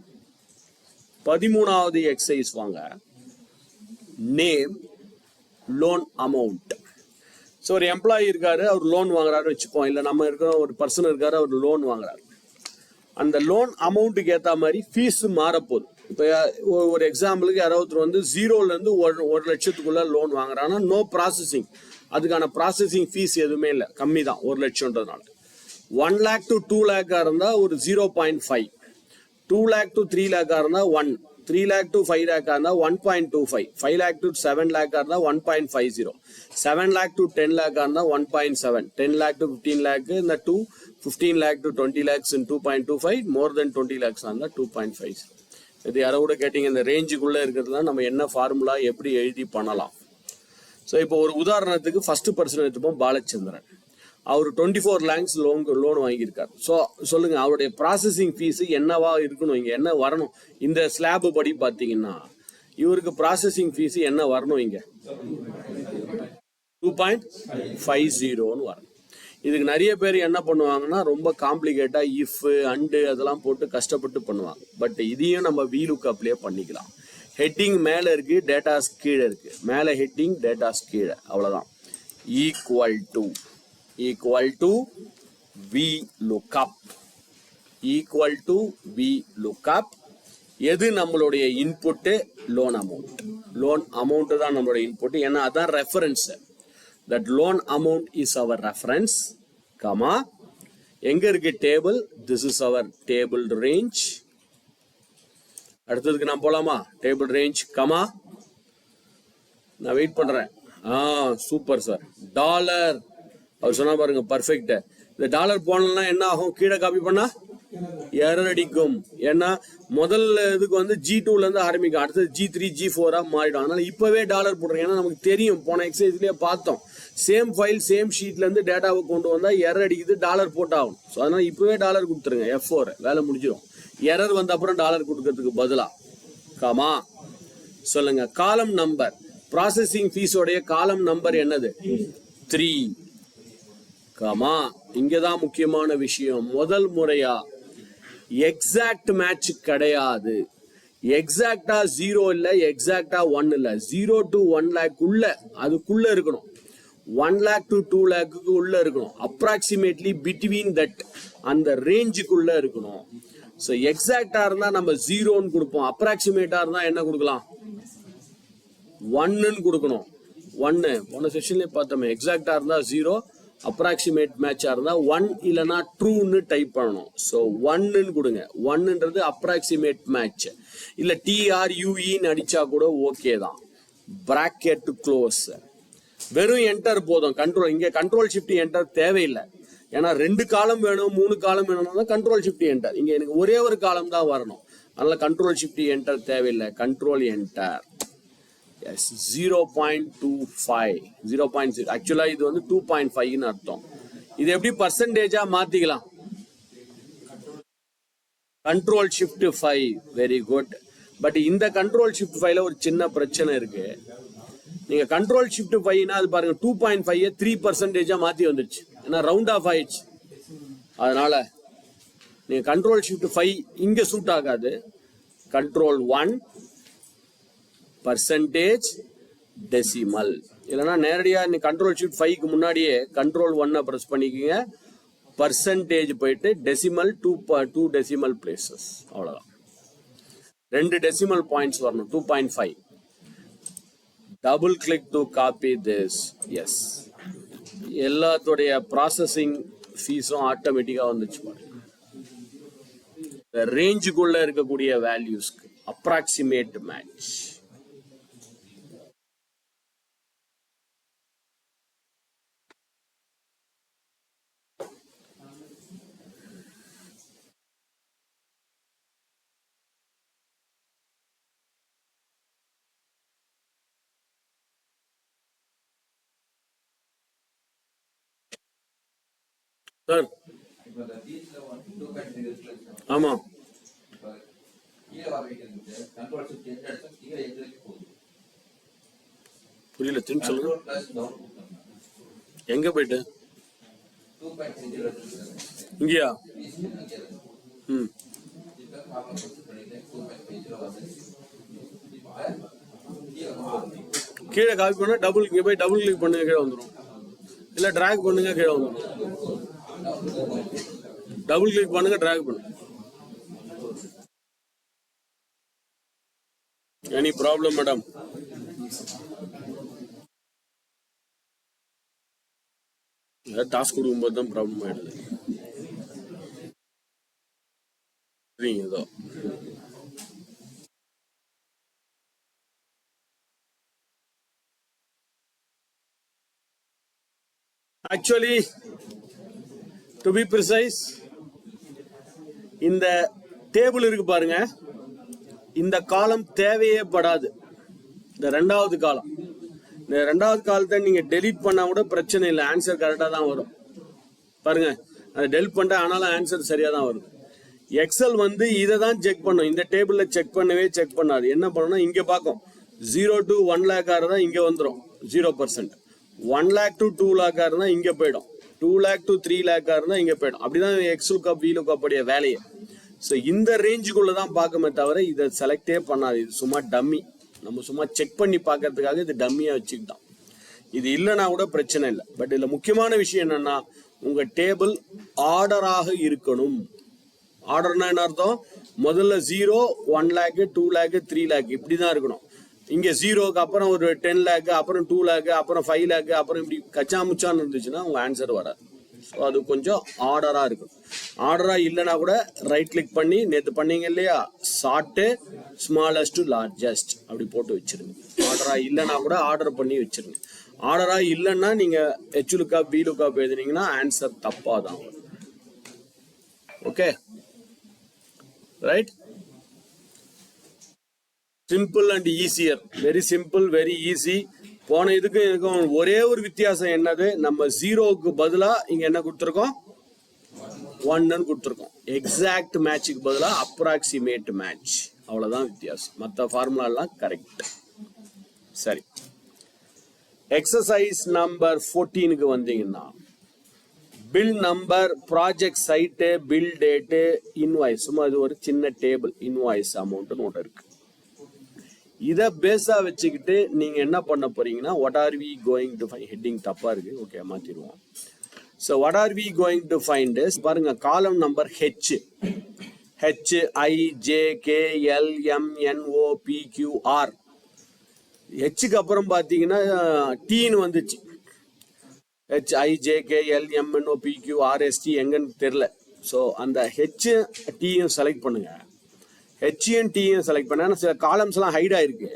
13வது எக்ஸசைஸ் வாங்க. Name loan amount. ஸோ ஒரு எம்ப்ளாயி இருக்காரு, அவர் லோன் வாங்குறாரு வச்சுப்போம். இல்லை நம்ம இருக்கிற ஒரு பர்சன் இருக்காரு, அவர் லோன் வாங்குறாரு. அந்த லோன் அமௌண்ட்டுக்கு ஏற்ற மாதிரி ஃபீஸ் மாறப்போகுது. இப்போ ஒரு எக்ஸாம்பிளுக்கு யாராவது வந்து 0லேருந்து 1 லட்சத்துக்குள்ள லோன் வாங்குறாங்கன்னா நோ ப்ராசஸிங், அதுக்கான ப்ராசஸிங் ஃபீஸ் எதுவுமே இல்லை, கம்மி தான் 1 லட்சம்ன்றதுனால. 1 lakh to 2 lakh இருந்தா ஒரு 0.5, 2 lakh to 3 lakh இருந்தா 1, 3 lakh to 5 lakh இருந்தா 1.25, 5 lakh to 7 lakh இருந்தா 1.50, 7 lakh to 10 lakh இருந்தா 1.7, 10 lakh to 15 lakh இந்த 2, 15 lakh to 20 lakhs in 2.25, more than 20 lakhs இருந்தா 2.50. இது யாரோ கூட கேட்டீங்க, இந்த ரேஞ்சுக்குள்ள இருக்கிறதுல நம்ம என்ன ஃபார்முலா எப்படி எழுதி பண்ணலாம். ஸோ இப்போ ஒரு உதாரணத்துக்கு ஃபர்ஸ்ட் பர்சன் எடுத்துப்போம், பாலச்சந்திரன். அவர் 24 lakhs லோன் வாங்கியிருக்காரு. ஸோ சொல்லுங்க, அவருடைய ப்ராசஸிங் ஃபீஸ் என்னவா இருக்கணும், இங்க என்ன வரணும்? இந்த ஸ்லாப் படி பார்த்தீங்கன்னா இவருக்கு ப்ராசஸிங் ஃபீஸ் என்ன வரணும், இங்க 2.50 வரணும். இதுக்கு நிறைய பேர் என்ன பண்ணுவாங்கன்னா ரொம்ப காம்ப்ளிகேட்டா இஃப் அண்டு அதெல்லாம் போட்டு கஷ்டப்பட்டு பண்ணுவாங்க. பட் இதையும் நம்ம VLOOKUPலயே பண்ணிக்கலாம். ஹெட்டிங் மேல இருக்கு, டேட்டாஸ் கீழே இருக்கு. மேல ஹெட்டிங், டேட்டாஸ் கீழே, அவ்வளவுதான். Equal to VLOOKUP, equal to VLOOKUP. எது நம்மளுடைய இன்புட்? லோன் அமௌண்ட் தான் நம்மளுடைய இன்புட். ஏன்னா அதான் reference. that loan amount is our reference, comma, எங்க இருக்கு table? this is our table range. அடுத்ததுக்கு நான் போலாமா? டேபிள் ரேஞ்ச், கமா, நான் வெயிட் பண்றேன். Super sir. டாலர் அவர் சொன்னா பாருங்க, பர்ஃபெக்ட். இந்த டாலர் போனா என்ன ஆகும்? கீழே காப்பி பண்ணா எரர் அடிக்கும். ஏன்னா முதல்ல இதுக்கு வந்து G2ல இருந்து ஆரம்பிக்கும், அடுத்தது G3 G4 மாறிடும். அதனால இப்பவே டாலர் போடுறோம். ஏன்னா நமக்கு தெரியும், போன எக்ஸசைஸ்லயே பார்த்தோம், சேம் ஃபைல் சேம் ஷீட்ல இருந்து டேட்டாவை கொண்டு வந்தா எரர் அடிக்குது, டாலர் போட்டாகும். ஸோ அதனால இப்பவே டாலர் கொடுத்துருங்க, F4 வேலை முடிஞ்சிடும். எரர் வந்த அப்புறம் டாலர் கொடுக்கறதுக்கு பதிலா காமா. சொல்லுங்க, காலம் நம்பர், ப்ராசஸிங் ஃபீஸோடைய காலம் நம்பர் என்னது? 3, காமா. இங்கதான் முக்கியமான விஷயம். முதல் முறையா எக்ஸாக்ட் மேட்ச் கிடையாது. எக்ஸாக்டா 0 இல்ல, எக்ஸாக்டா 1 இல்ல. 0 to 1 lakh உள்ள, அதுக்குள்ள இருக்கணும். 1 lakh to 2 lakh உள்ள இருக்கணும். அப்ராக்சிமேட்லி பிட்வீன் தட், அந்த ரேஞ்சுக்குள்ள இருக்கணும். ஸோ எக்ஸாக்டா இருந்தா நம்ம 0ன்னு கொடுப்போம். அப்ராக்சிமேட்டா இருந்தா என்ன கொடுக்கலாம்? 1ன்னு கொடுக்கணும். 1 போன செஷன்லயே பார்த்தோமே. எக்ஸாக்டா இருந்தா 0, அப்ராக்சிமேட் மேட்சா இருந்தா 1 இல்லனா ட்ரூன்னு டைப் பண்ணணும். ஸோ 1ன்னு கொடுங்க. 1ன்றது அப்ராக்சிமேட் மேட்ச். இல்ல TRUEன்னு அடிச்சா கூட ஓகே தான். Bracket close. வெறும் என்டர் போதும். கண்ட்ரோல், இங்க கண்ட்ரோல் ஷிஃப்ட் என்டர் தேவையில்லை. ஏன்னா 2 காலம் வேணும், 3 காலம் வேணும்னா கண்ட்ரோல் ஷிஃப்ட் என்டர். இங்க எனக்கு ஒரே ஒரு காலம் தான் வரணும். அதனால கண்ட்ரோல் ஷிஃப்ட் என்டர் தேவையில்லை. Control enter. எஸ், 0.25, 0.0. ஆக்சுவலா இது வந்து 2.5ன்னு அர்த்தம். இது எப்படி பர்சன்டேஜா மாத்திக்கலாம்? Control shift 5, very good. But இந்த கண்ட்ரோல் ஷிஃப்ட் ஃபைவ்ல ஒரு சின்ன பிரச்சனை இருக்கு. நீங்க கண்ட்ரோல் ஷிஃப்ட் ஃபைவ்னா அது பாருங்க 2.5 3% மாத்தி வந்துருச்சு. ஏன்னா ரவுண்ட் ஆஃப் ஆயிடுச்சு. அதனால நீங்க கண்ட்ரோல் ஷிஃப்ட் 5 இங்க சூட் ஆகாது. கண்ட்ரோல் 1% டெசிமல், இல்லைன்னா நேரடியா நீ கண்ட்ரோல் ஷிஃப்ட் 5க்கு முன்னாடியே கண்ட்ரோல் 1 பிரஸ் பண்ணிக்கோங்க. பர்சன்டேஜ் போயிட்டு டெசிமல் 2 டெசிமல் பிளேசஸ், அவ்வளவுதான். 2 டெசிமல் பாயிண்ட்ஸ் வரணும். 2.5. Double click to copy this. Yes, எல்லாத்தோடைய ப்ராசஸிங் ஃபீஸும் ஆட்டோமேட்டிக்கா வந்துச்சு பாருங்க. ரேஞ்சுக்குள்ள இருக்கக்கூடிய வேல்யூஸ்க்கு அப்ராக்சிமேட் மேட்ச். சார் ஆமா, புரியல, திரும்பி சொல்லுங்க. எங்க போயிட்டு இங்கயா? கீழே காப்பி பண்ணா டபுள், இங்க போய் டபுள் கிளிக் பண்ணுங்க, கீழே வந்துடும். இல்ல டிராக் பண்ணுங்க, கீழே வந்துடும். டபுள் கிளிக் பண்ணுங்க, டிராக் பண்ணுங்க. Any problem madam? டாஸ்க் கொடுக்கும்போது தான் ப்ராப்ளம் ஆயிடுது. ஏதோ ஆக்சுவலி டு பி ப்ரிசைஸ், இந்த டேபிள் இருக்கு பாருங்க, இந்த காலம் தேவையே படாது. இந்த ரெண்டாவது காலம், இந்த ரெண்டாவது காலத்தை நீங்க டெலீட் பண்ணா கூட பிரச்சனை இல்லை, ஆன்சர் கரெக்டா தான் வரும். பாருங்க, அதை டெலிட் பண்ணிட்டா ஆனாலும் ஆன்சர் சரியா தான் வரும். எக்ஸல் வந்து இதை தான் செக் பண்ணும். இந்த டேபிள்ல செக் பண்ணாது. என்ன பண்ணணும், இங்க பார்க்கும் 0 to 1 lakh தான் இங்க வந்துடும் 0%. 1 lakh to 2 lakh தான் இங்க போயிடும். 2 lakh to 3 lakh தான் இங்க போயிடும். அப்படிதான் எக்ஸல் வீலுக்கப் உடைய வேலையை. ஸோ இந்த ரேஞ்சுக்குள்ள தான் பார்க்கமே தவிர இதை செலக்டே பண்ணாது. இது சும்மா டம்மி, நம்ம சும்மா செக் பண்ணி பார்க்கறதுக்காக இது டம்மியா வச்சுக்கிட்டோம். இது இல்லைன்னா கூட பிரச்சனை இல்லை. பட் இதுல முக்கியமான விஷயம் என்னன்னா, உங்க டேபிள் ஆர்டராக இருக்கணும். ஆர்டர்னா என்ன அர்த்தம்? முதல்ல 0, 1 lakh, 2 lakh, 3 lakh இப்படிதான் இருக்கணும். இங்க 0க்கு அப்புறம் ஒரு 10 lakh, அப்புறம் 2 lakh, அப்புறம் 5 lakh, அப்புறம் இப்படி கச்சாமுச்சான்னு இருந்துச்சுன்னா உங்க ஆன்சர் வராது. ஸோ அது கொஞ்சம் ஆர்டரா இருக்கும். ஆர்டரா இல்லைன்னா கூட ரைட் கிளிக் பண்ணி, நேற்று பண்ணீங்க இல்லையா, ஷார்ட்டு ஸ்மாலஸ்ட் டு லார்ஜஸ்ட் அப்படி போட்டு வச்சிருங்க. ஆர்டரா இல்லைன்னா கூட ஆர்டர் பண்ணி வச்சிருங்க. ஆர்டரா இல்லைன்னா நீங்க H lookup B lookup எழுதினீங்கன்னா ஆன்சர் தப்பா தான் வரும். Okay, right? Simple and easier. Very simple, very easy. போன இதுக்கு இருக்கும் ஒரே ஒரு வித்தியாசம் என்னது, நம்ம 0க்கு பதிலா இங்க என்ன கொடுத்துருக்கோம், 1 கொடுத்துருக்கோம். எக்ஸாக்ட் மேட்சுக்கு பதிலா அப்ராக்சிமேட் மேட்ச், அவ்வளவுதான் வித்தியாசம். மற்ற ஃபார்முலா எல்லாம் கரெக்ட். சரி, எக்ஸசைஸ் நம்பர் 14க்கு வந்தீங்கன்னா, bill number, project site, bill date, invoice. சும்மா இது ஒரு சின்ன டேபிள், இன்வாய்ஸ் அமௌண்ட்னு ஒன்று இருக்கு. இதை பேஸா வச்சுக்கிட்டு நீங்க என்ன பண்ண போறீங்கன்னா, what are we going to find, heading தப்பா இருக்கு, ஓகே மாத்திடுவோம். So what are we going to find is, பாருங்க, காலம் நம்பர் H, HIJKLMNOPQR. ஹெச்சுக்கு அப்புறம் பாத்தீங்கன்னா டீன்னு வந்துச்சு. HIJKLMNOPQRST எங்கன்னு தெரியல. ஸோ அந்த H Tயும் செலக்ட் பண்ணுங்க. ஹெச்யும் டீயும் செலக்ட் பண்ண, சில காலம்ஸ் எல்லாம் ஹைட் ஆயிருக்கு.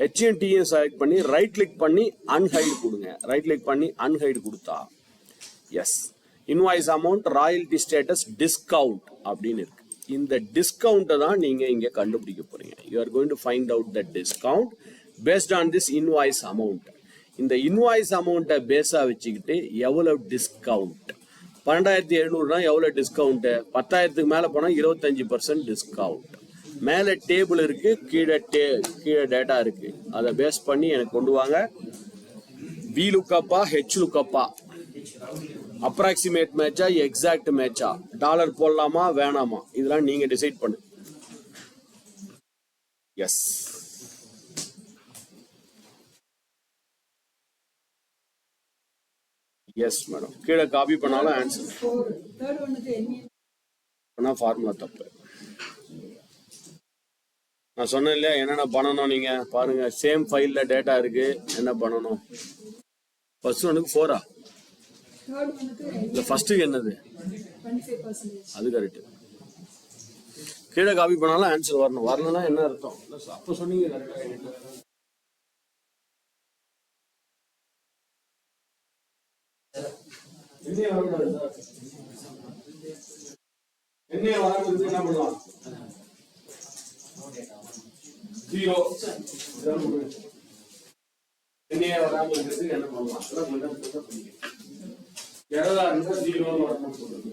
ஹெச்யும் டீயும் செலக்ட் பண்ணி ரைட் கிளிக் பண்ணி அன்ஹைட் கொடுங்க. ரைட் கிளிக் பண்ணி அன்ஹைட் கொடுத்தா yes, invoice amount, royalty status, discount அப்படின்னு இருக்கு. இந்த டிஸ்கவுண்ட்டை தான் நீங்க இங்க கண்டுபிடிக்க போறீங்க. You are going to find out the discount based on this invoice amount. இந்த இன்வாய்ஸ் அமௌண்ட்டை பேஸா வச்சுக்கிட்டு எவ்வளவு டிஸ்கவுண்ட், 12,700 எவ்வளவு டிஸ்கவுண்ட், 10,000க்கு மேல போனா 25% டிஸ்கவுண்ட், மேலே டேபிள் இருக்கு, கீழே டேட்டா இருக்கு. அதை பேஸ் பண்ணி எனக்கு கொண்டு வாங்க. வி லுக்கப்பா, ஹெச் லுக்கப்பா, அப்ராக்சிமேட் மேட்சா, எக்ஸாக்ட் மேட்சா, டாலர் போடலாமா வேணாமா, இதெல்லாம் நீங்க டிசைட் பண்ணு. Yes, yes madam. கீழே காப்பி பண்ணாலும் ஆன்சர். ஃபார்முலா தப்பு. நான் சொன்னேன் இல்லையா என்னென்ன பண்ணணும், நீங்க பாருங்க. சேம் ஃபைல்ல டேட்டா இருக்கு, என்ன பண்ணணும்? ஃபர்ஸ்ட் ஒனுக்கு 4 இல்ல ஃபர்ஸ்ட்டுக்கு என்னது? அது கரெக்ட். கீழே காப்பி பண்ணாலும் ஆன்சர் வரணும். வரலன்னா என்ன அர்த்தம்? அப்ப சொன்னீங்க கரெக்டா. என்ன வராமல் என்ன பண்ணலாம்? 0 என்ன வராமல் இருக்கிறதுக்கு என்ன பண்ணலாம்? எரரா இருந்தா 0 வரணும்னு சொல்லுங்க.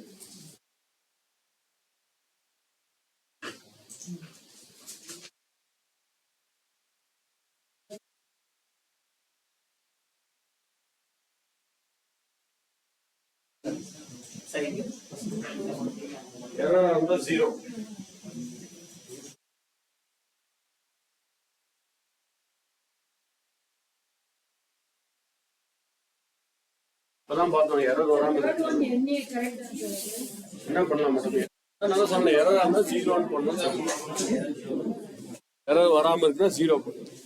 எரரா இருந்தா 0. இப்பதான் பார்த்தோம் எரர் வராமல் என்ன பண்ணலாம் மட்டுமே. நல்லா சொன்னேன், எரரா இருந்தா 0 பண்ணணும். எரர் வராமல் இருக்குன்னா 0 பண்ணணும்.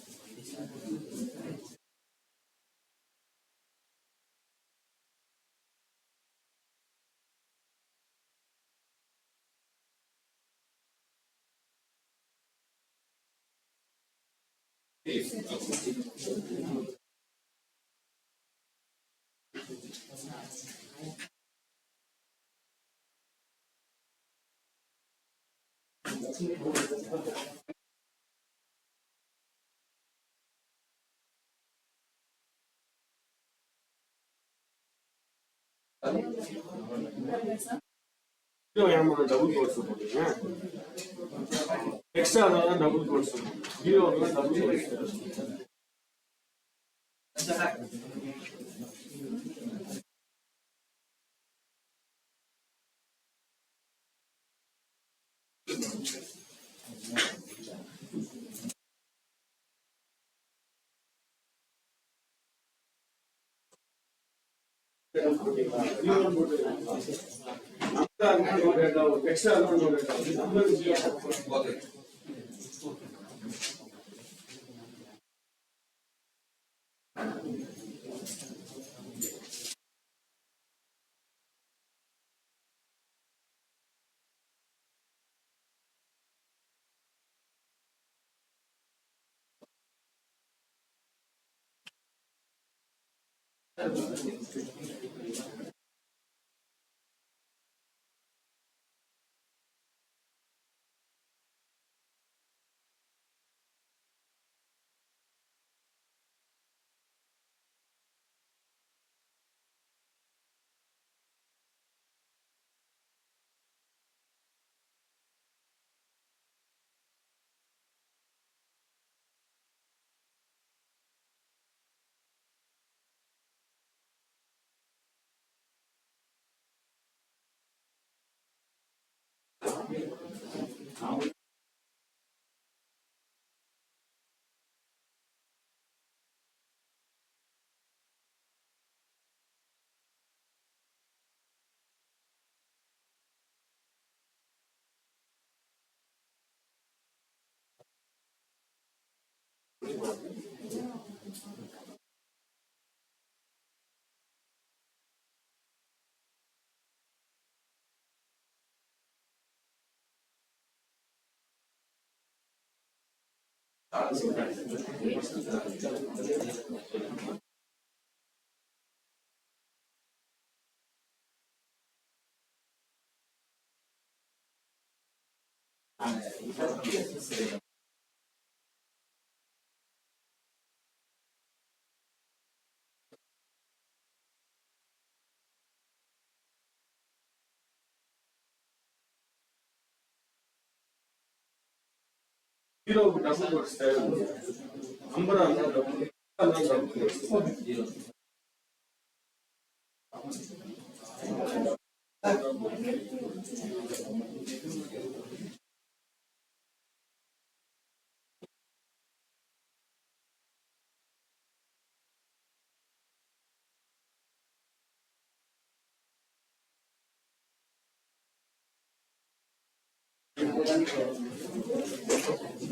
டபுள் கோர்ஸ் போட்டீங்க, எக்ஸ்ட்ரா தான் டபுள் கோர்ஸ். 0 double quotes. ஜீரோவுக்கு டபுள் கோட்ஸ் தேவை. Number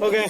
okay.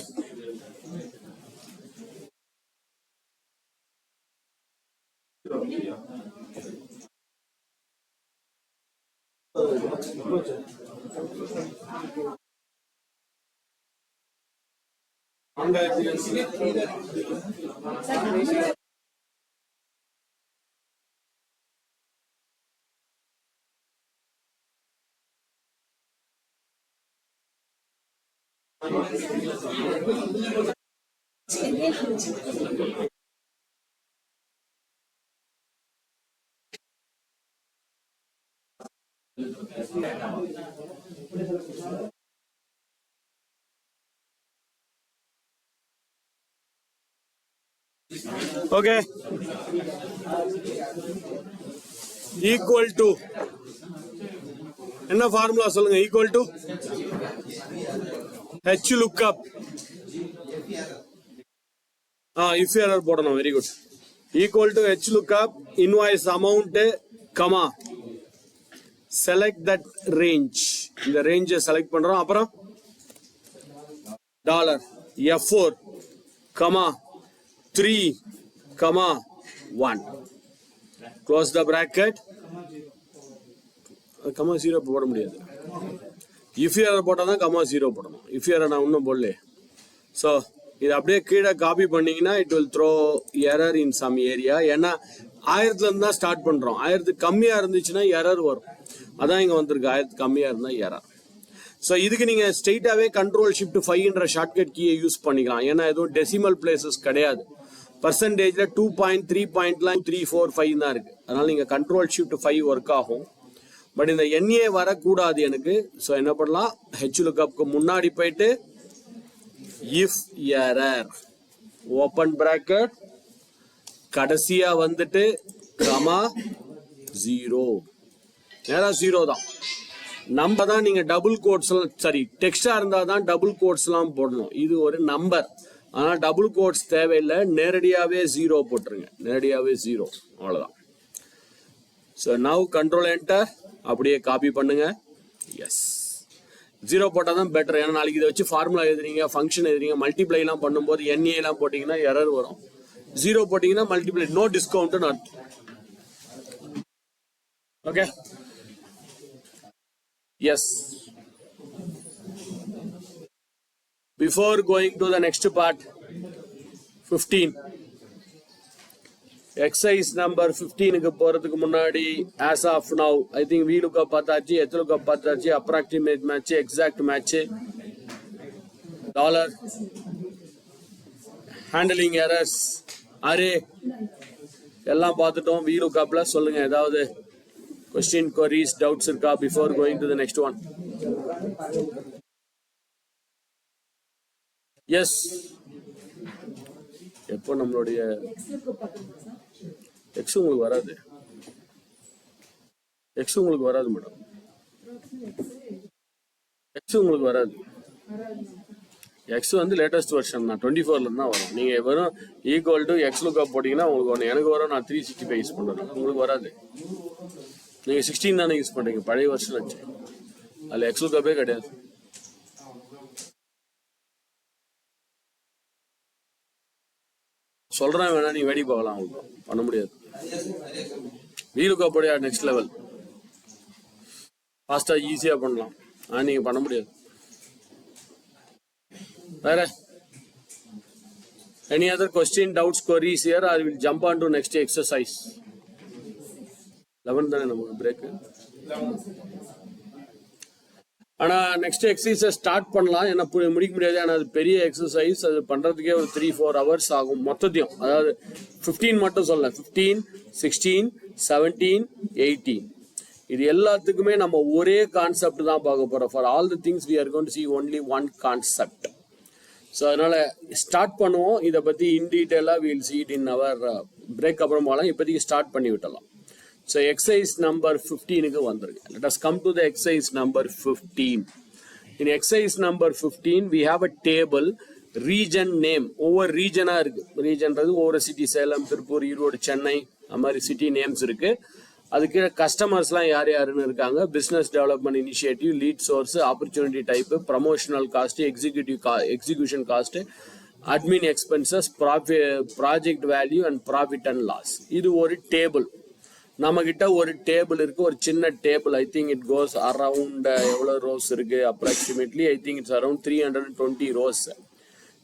Okay. Equal to என்ன ஃபார்முலா சொல்லுங்க? Equal to H lookup. If error போடணும். Very good. Equal to H lookup invoice amount comma select that range. இந்த ரேஞ்சை select பண்றோம். அப்புறம் dollar F4 comma 3 comma 1. Close the bracket. Comma 0 போட முடியாது. If error போட்டால் தான் கமா 0 போடணும். இஃப் எரர் நான் இன்னும் போடல. ஸோ இது அப்படியே கீழே காப்பி பண்ணீங்கன்னா it will throw error in some area. ஏன்னா 1000 தான் ஸ்டார்ட் பண்ணுறோம். 1000 கம்மியாக இருந்துச்சுன்னா எரர் வரும். அதான் இங்கே வந்திருக்கு. 1000 கம்மியாக இருந்தால் எரர். ஸோ இதுக்கு நீங்கள் ஸ்ட்ரெயிட்டாகவே Ctrl+Shift+5 ஷார்ட்கட் கீயை யூஸ் பண்ணிக்கலாம். ஏன்னா எதுவும் டெசிமல் பிளேசஸ் கிடையாது. பர்சன்டேஜில் 2.3 பாயிண்ட்லாம் 345 தான் இருக்கு. அதனால நீங்கள் Ctrl+Shift+5 ஒர்க் ஆகும். பட் இந்த NA வரக்கூடாது எனக்கு. ஸோ என்ன பண்ணலாம்? H lookup முன்னாடி போயிட்டு இஃப் எரர் ஓப்பன் பிராக்கெட் கடைசியா வந்துட்டு கமா 0. நேரா 0 தான். நம்ம தான் நீங்க டபுள் கோட்ஸ் சரி டெக்ஸ்டா இருந்தா தான் டபுள் கோட்ஸ் எல்லாம் போடணும். இது ஒரு நம்பர். ஆனா டபுள் கோட்ஸ் தேவையில்லை. நேரடியாவே 0 போட்டுருங்க. நேரடியாவே 0. அவ்வளவுதான். ஸோ நவ் கண்ட்ரோல் என்டர் அப்படியே காப்பி பண்ணுங்க. எஸ் 0 போட்டால் தான் பெட்டர். ஏன்னா நாளைக்கு இதை வச்சு ஃபார்முலா எழுதுறீங்க, ஃபங்க்ஷன் எழுதுறீங்க, மல்டிப்ளைலாம் பண்ணும்போது NA எல்லாம் போட்டிங்கன்னா எரர் வரும். 0 போட்டிங்கன்னா மல்டிப்ளை நோ டிஸ்கவுண்ட்னு அர்த்தம். Okay yes. Before going to the next part 15 exercise number 15க்கு போறதுக்கு முன்னாடி as of now I think V lookup பார்த்தாச்சு, எத் லுக்கப் பார்த்தாச்சு, approximate match, exact match, dollar, handling errors, array எல்லாம் பார்த்துட்டோம். வி லுக்கப்ல சொல்லுங்க ஏதாவது கொஸ்டின், queries, டவுட்ஸ் இருக்கா before going to the next one? Yes. எப்போ நம்மளுடைய எக்ஸ் உங்களுக்கு வராது. எக்ஸ் உங்களுக்கு வராது மேடம். எக்ஸ் உங்களுக்கு வராது. எக்ஸ் வந்து லேட்டஸ்ட் வெர்ஷன் தான் 24ல தான் வரும். நீங்க வெறும் ஈக்குவல் டு எக்ஸ் லுக்கப் போட்டீங்கன்னா உங்களுக்கு ஒன்று. எனக்கு வரும். நான் 365 யூஸ் பண்றேன். உங்களுக்கு வராது. நீங்க 16 தானே யூஸ் பண்றீங்க. பழைய வெர்ஷன் வச்சு அதுல எக்ஸ் லுக்கப்பே கிடையாது. சொல்றேன், வேணா நீ வேடி பார்க்கலாம். உங்களுக்கு பண்ண முடியாது. வீலுக்கப் போடியா நெக்ஸ்ட் லெவல் ஃபாஸ்டா ஈஸியா பண்ணலாம். ஆனா நீங்க பண்ண முடியாது. வேற any other question, doubts, queries here? I will jump on to next exercise. 11 தானே நமக்கு பிரேக். ஆனா நெக்ஸ்ட் எக்ஸசைஸை ஸ்டார்ட் பண்ணலாம். ஏன்னா முடிக்க முடியாது. ஆனால் அது பெரிய எக்ஸசைஸ். அது பண்றதுக்கே ஒரு 3-4 hours ஆகும் மொத்தத்தையும். அதாவது 15 மட்டும் சொல்ல, 15, 16, 17, 18 இது எல்லாத்துக்குமே நம்ம ஒரே கான்செப்ட் தான் பார்க்க போறோம். For all the things we are going to see only one concept. So அதனால ஸ்டார்ட் பண்ணுவோம். இதை பற்றி இன் டீட்டெயிலாக we'll see it in our break அப்புறமாலாம் இப்போதைக்கு ஸ்டார்ட் பண்ணி விட்டலாம். ஸோ எக்ஸசைஸ் நம்பர் 15க்கு வந்துருங்க. Let us come to the exercise number 15. In exercise number 15 we have a table region name. ஒவ்வொரு ரீஜனா இருக்கு. ரீஜன்றது ஒவ்வொரு சிட்டி, சேலம், திருப்பூர், ஈரோடு, சென்னை, அந்த மாதிரி சிட்டி நேம்ஸ் இருக்கு. அதுக்கு கஸ்டமர்ஸ்லாம் யார் யாருன்னு இருக்காங்க. Business development initiative, lead source, opportunity type, promotional cost, execution cost, admin expenses, project value and profit and loss. இது ஒரு டேபிள். நம்ம கிட்ட ஒரு டேபிள் இருக்கு, ஒரு சின்ன table. I think it goes around எவ்வளோ ரோஸ் இருக்கு approximately I think it's around 320 rose.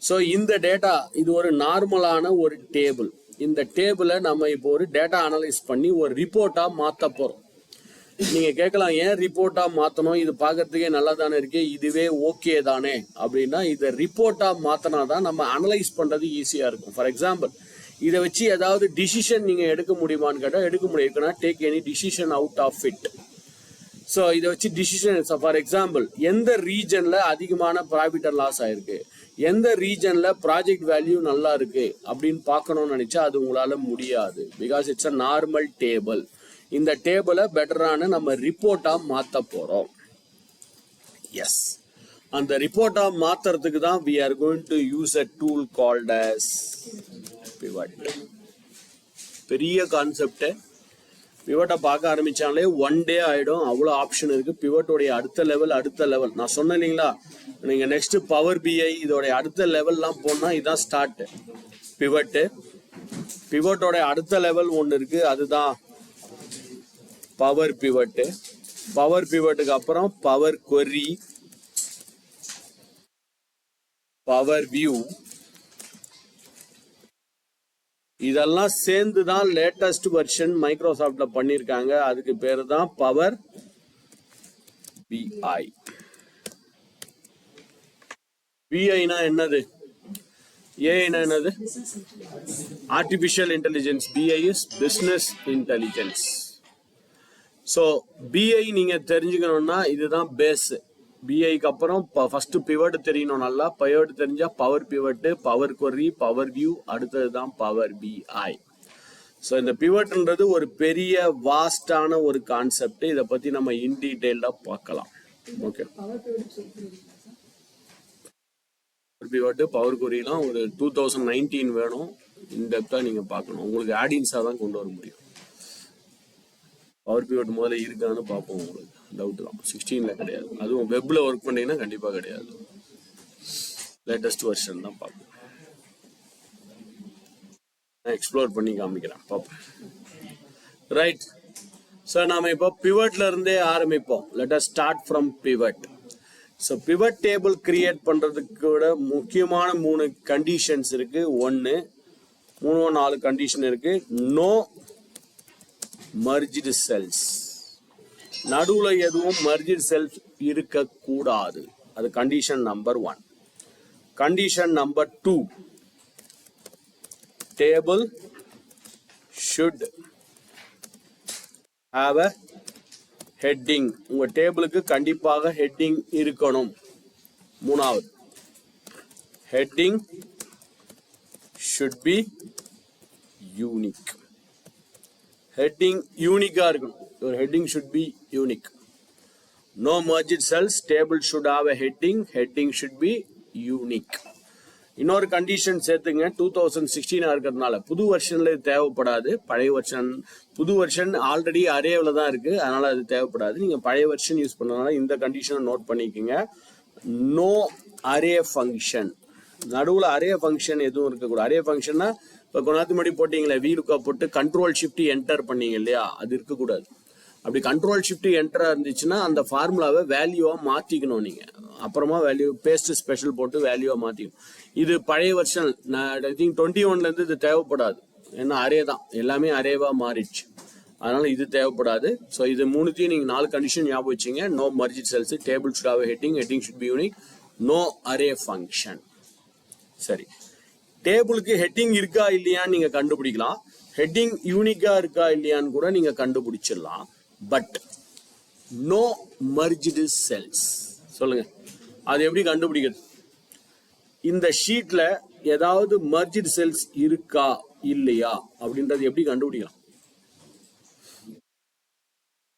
So இந்த டேட்டா இது ஒரு நார்மலான ஒரு டேபிள். இந்த டேபிளை நம்ம இப்போ ஒரு டேட்டா அனலைஸ் பண்ணி ஒரு ரிப்போர்ட்டா மாற்ற போறோம். நீங்க கேட்கலாம், ஏன் ரிப்போர்ட்டா மாத்தணும், இது பார்க்கறதுக்கே நல்லா தானே இருக்கு, இதுவே ஓகே தானே அப்படின்னா, இதை ரிப்போர்ட்டா மாத்தினாதான் நம்ம அனலைஸ் பண்றது ஈஸியா இருக்கும். ஃபார் எக்ஸாம்பிள், இதை வச்சு ஏதாவது டிசிஷன் நீங்க எடுக்க முடியுமான்னு கேட்டால் எடுக்க முடியும்னா take any decision out of it. So இதை வச்சு டிசிஷன், ஃபார் எக்ஸாம்பிள், எந்த ரீஜன்ல அதிகமான ப்ராஃபிட் அண்ட் லாஸ் ஆயிருக்கு, எந்த ரீஜன்ல ப்ராஜெக்ட் வேல்யூ நல்லா இருக்கு அப்படின்னு பார்க்கணும்னு நினைச்சா அது உங்களால முடியாது. Because it's a normal table. இந்த டேபிளை பெட்டரான நம்ம ரிப்போர்ட்டா மாத்த போறோம். எஸ், அந்த ரிப்போர்ட்டா மாத்துறதுக்கு தான் we are going to use a tool called as pivot. பெரிய கான்செப்ட். பிவட்டை பார்க்க ஆரம்பிச்சாலே ஒன் டே ஆயிடும். அவ்வளோ ஆப்ஷன் இருக்கு. பிவட்டோடைய அடுத்த லெவல் நான் சொன்னேன் இல்லைங்களா, நீங்க நெக்ஸ்ட் பவர் பிஐ இதோடைய அடுத்த லெவல்லாம் போனா இதான் ஸ்டார்ட். பிவட்டோட அடுத்த லெவல் ஒன்று இருக்கு, அதுதான் பவர் பிவட். பவர் பிவட்டுக்கு அப்புறம் பவர் query, பவர் வியூ, இதெல்லாம் சேர்ந்து தான் லேட்டஸ்ட் வெர்ஷன் மைக்ரோசாஃப்ட்ல பண்ணிருக்காங்க. அதுக்கு பேரு தான் பவர் பிஐ. பிஐனா என்னது, ஏஐனா என்னது, artificial intelligence. BI is business intelligence. So BI நீங்க தெரிஞ்சுக்கணும்னா இதுதான் பேஸ். பிஐக்கு அப்புறம் ஃபர்ஸ்ட் பிவட் தெரியணும் நல்லா. பிவட் தெரிஞ்சா power pivot, power query, power view, அடுத்தது தான் பவர் பிஐ. ஸோ இந்த பிவட்ன்றது ஒரு பெரிய வாஸ்டான ஒரு கான்செப்ட். இதை பத்தி நம்ம இன் டீடைல்டா பார்க்கலாம். ஓகே, பிவட், பவர் queryலாம் ஒரு 2019 வேணும். இன்டெப்தா நீங்க பார்க்கணும். உங்களுக்கு ஆடியன்ஸா தான் கொண்டு வர முடியும். பவர் பிவட் முதல்ல இருக்கான்னு பார்ப்போம். உங்களுக்கு டவுட் தான். 16ல கிடையாது. அதுவும் வெப்ல ஒர்க் பண்ணீங்கன்னா கண்டிப்பா கிடையாது. லேட்டஸ்ட் வெர்ஷன் தான் பார்ப்போம். நான் எக்ஸ்ப்ளோர் பண்ணி காமிக்கிறேன், பார்ப்போம். ரைட். ஸோ நாம இப்போ பிவட்ல இருந்தே ஆரம்பிப்போம். Let us start from pivot. So pivot table create பண்றதுக்கு விட முக்கியமான 3 கண்டிஷன்ஸ் இருக்கு. 4 கண்டிஷன் இருக்கு. நோ மர்ஜ்டு செல்ஸ், நடுவுல எதுவும் மர்ஜ்டு செல்ஸ் இருக்க கூடாது. அது condition number 1. Condition number 2, table should have a heading. உங்க டேபிளுக்கு கண்டிப்பாக ஹெட்டிங் இருக்கணும். 3வது, heading should be unique. Heading யூனிக்கா இருக்கணும். your heading should be unique. No merged cells, table should have a heading should be unique. இன்னொரு condition சேர்த்துங்க. 2016 இருக்கிறதுனால புது வெர்ஷன்ல இது தேவைப்படாது. பழைய வெர்ஷன், புது வெர்ஷன் ஆல்ரெடி அரேவில் தான் இருக்கு, அதனால அது தேவைப்படாது. நீங்க பழைய வெர்ஷன் யூஸ் பண்ணனால இந்த கண்டிஷனை நோட் பண்ணிக்கோங்க. நோ அரே ஃபங்க்ஷன், நடுவில் அரே ஃபங்க்ஷன் எதுவும் இருக்கக்கூடாது. அரே ஃபங்க்ஷன்னா இப்போ கொஞ்ச முன்னாடி போட்டீங்களே, வீலுக்கா போட்டு கண்ட்ரோல் ஷிஃப்ட் என்டர் பண்ணீங்க இல்லையா, அது இருக்கக்கூடாது. அப்படி கண்ட்ரோல் ஷிஃப்ட் என்டரா இருந்துச்சுன்னா அந்த ஃபார்முலாவை வேல்யூவா மாத்திக்கணும். நீங்க அப்புறமா வேல்யூ பேஸ்ட் ஸ்பெஷல் போட்டு வேல்யூவா மாத்திக்கணும். இது பழைய வருஷன், ஐ திங்க் 21ல இருந்து இது தேவைப்படாது. ஏன்னா அரே தான், எல்லாமே அரேவா மாறிடுச்சு, அதனால இது தேவைப்படாது. ஸோ இது 3த்தையும் நீங்க 4 கண்டிஷன் ஞாபகம் வச்சுங்க. No merged cells, table should have heading should be unique, no array function. சரி, டேபிளுக்கு ஹெட்டிங் இருக்கா இல்லையான்னு நீங்க கண்டுபிடிக்கலாம். ஹெட்டிங் யூனிக்கா இருக்கா இல்லையான்னு கூட நீங்க கண்டுபிடிச்சிடலாம். பட் நோ மர்ஜ்டு செல்ஸ், சொல்லுங்க அது எப்படி கண்டுபிடிக்கிறது? இந்த ஷீட்ல ஏதாவது மர்ஜ்டு செல்ஸ் இருக்கா இல்லையா அப்படின்றது எப்படி கண்டுபிடிக்கலாம்?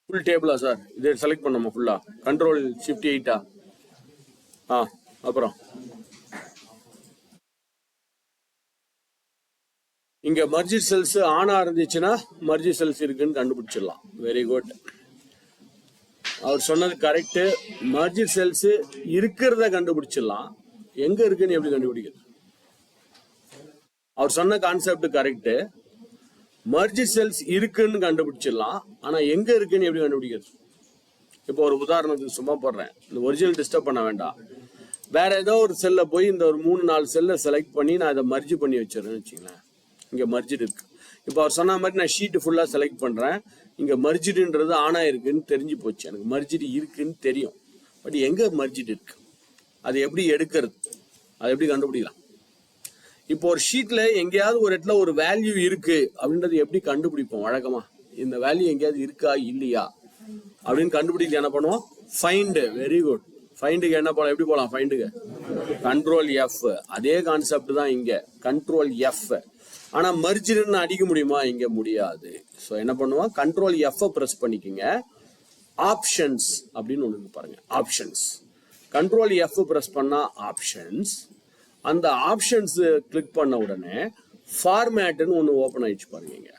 ஃபுல் டேபிளா சார்? இதை செலக்ட் பண்ணோமா ஃபுல்லா? கண்ட்ரோல் ஷிஃப்ட் 8 அப்புறம் இங்க மர்ஜ்டு செல்ஸ் ஆனா இருந்துச்சுன்னா மர்ஜ்டு செல்ஸ் இருக்குன்னு கண்டுபிடிச்சிடலாம். Very good. அவர் சொன்னது கரெக்ட். மர்ஜ்டு செல்ஸ் இருக்கிறத கண்டுபிடிச்சிடலாம். எங்க இருக்குன்னு எப்படி கண்டுபிடிக்கிறது? அவர் சொன்ன கான்செப்ட் கரெக்ட். மர்ஜ்டு செல்ஸ் இருக்குன்னு கண்டுபிடிச்சிடலாம். ஆனா எங்க இருக்குன்னு எப்படி கண்டுபிடிக்கிறது? இப்போ ஒரு உதாரணத்துக்கு சும்மா போடுறேன். இந்த ஒரிஜினல் டிஸ்டர்ப் பண்ண வேண்டாம். வேற ஏதோ ஒரு செல்ல போய் இந்த ஒரு 3-4 செல்லை செலக்ட் பண்ணி நான் அதை மர்ஜ் பண்ணி வச்சிடறேன்னு வச்சுங்களேன். இங்க மர்ஜ்டு இருக்கு. இப்போ அவர் சொன்ன மாதிரி நான் ஷீட் ஃபுல்லா செலக்ட் பண்றேன். இங்க மர்ஜ்டுன்றது ஆனா இருக்குன்னு தெரிஞ்சு போச்சு. எனக்கு மர்ஜ்டு இருக்குன்னு தெரியும். பட் எங்க மர்ஜ்டு இருக்கு? அது எப்படி எடுக்கிறது? அதை எப்படி கண்டுபிடிக்கலாம்? இப்போ ஒரு ஷீட்ல எங்கேயாவது ஒரு இடத்துல ஒரு வேல்யூ இருக்கு அப்படின்றது எப்படி கண்டுபிடிப்போம் வழக்கமா? இந்த வேல்யூ எங்கேயாவது இருக்கா இல்லையா அப்படின்னு கண்டுபிடிக்க என்ன பண்ணுவோம்? ஃபைண்ட். Very good. ஃபைண்டுக்கு என்ன போலாம்? எப்படி போலாம் ஃபைண்டுக்கு? Control F. அதே கான்செப்ட் தான் இங்க. Control F. ஆனா மர்ஜ்டுன்னு அடிக்க முடியுமா? இங்க முடியாது. ஸோ என்ன பண்ணுவோம்? கண்ட்ரோல் எஃப் பிரஸ் பண்ணிக்கோங்க. ஆப்ஷன்ஸ் அப்படின்னு ஒண்ணு பாருங்க. ஆப்ஷன்ஸ். கண்ட்ரோல் எஃப் பிரஸ் பண்ணா ஆப்ஷன்ஸ். அந்த ஆப்ஷன்ஸ் கிளிக் பண்ண உடனே ஃபார்மேட்னு ஒன்று ஓப்பன் ஆயிடுச்சு பாருங்க.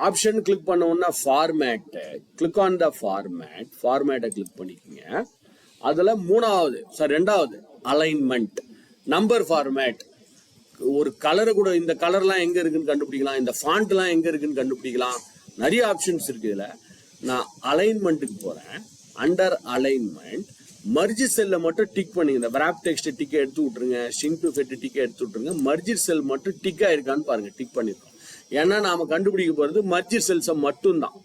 ஆப்ஷன் கிளிக் பண்ண உடனே format. Click on the format. ஃபார்மேட்டை கிளிக் பண்ணிக்கோங்க. அதுல ரெண்டாவது அலைன்மெண்ட். Number format. ஒரு கலரை கூட இந்த கலர்லாம் எங்க இருக்குன்னு கண்டுபிடிக்கலாம். இந்த ஃபாண்ட்லாம் எங்க இருக்குன்னு கண்டுபிடிக்கலாம். நிறைய ஆப்ஷன்ஸ் இருக்கு. இதுல நான் அலைன்மெண்ட்டுக்கு போறேன். அண்டர் அலைன்மெண்ட் மர்ஜ் செல்ல மட்டும் டிக் பண்ணுங்க. இந்த wrap டெக்ஸ்ட் டிக்கை எடுத்து விட்டுருங்க. ஷிங்க் டு ஃபிட் டிக்கை எடுத்து விட்டுருங்க. மர்ஜ் செல் மட்டும் டிக்கா இருக்கான்னு பாருங்க. டிக் பண்ணிருக்கோம். ஏன்னா நாம கண்டுபிடிக்க போறது மர்ஜ் செல்ஸை மட்டும் தான்.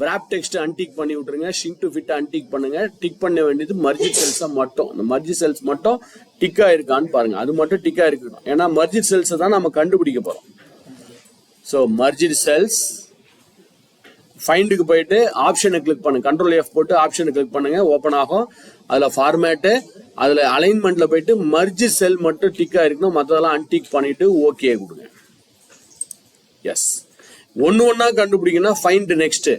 wrap டெக்ஸ்ட் அன்டிக் பண்ணி விட்டுருங்க. ஷிங்க் டு ஃபிட் அன்டிக் பண்ணுங்க. டிக் பண்ண வேண்டியது மர்ஜ் செல்ஸை மட்டும். இந்த மர்ஜ் செல்ஸ் மட்டும் டிக்கா இருக்கான்னு பாருங்க. அது மட்டும் டிக்கா இருக்கணும். ஏன்னா மர்ஜ் செல்ஸை தான் நம்ம கண்டுபிடிக்க போறோம். ஸோ மர்ஜ் செல்ஸ் ஃபைண்டுக்கு போயிட்டு ஆப்ஷனை கிளிக் பண்ணுங்க. கண்ட்ரோல் எஃப் போட்டு ஆப்ஷனை கிளிக் பண்ணுங்க. ஓப்பன் ஆகும். அதுல ஃபார்மேட்டு, அதுல அலைன்மெண்ட்ல போயிட்டு மர்ஜ் செல் மட்டும் டிக்கா இருக்கணும். மற்றதெல்லாம் அன்டிக் பண்ணிட்டு ஓகே கொடுங்க. எஸ். ஒன்னா கண்டுபிடிக்கணும். Find next.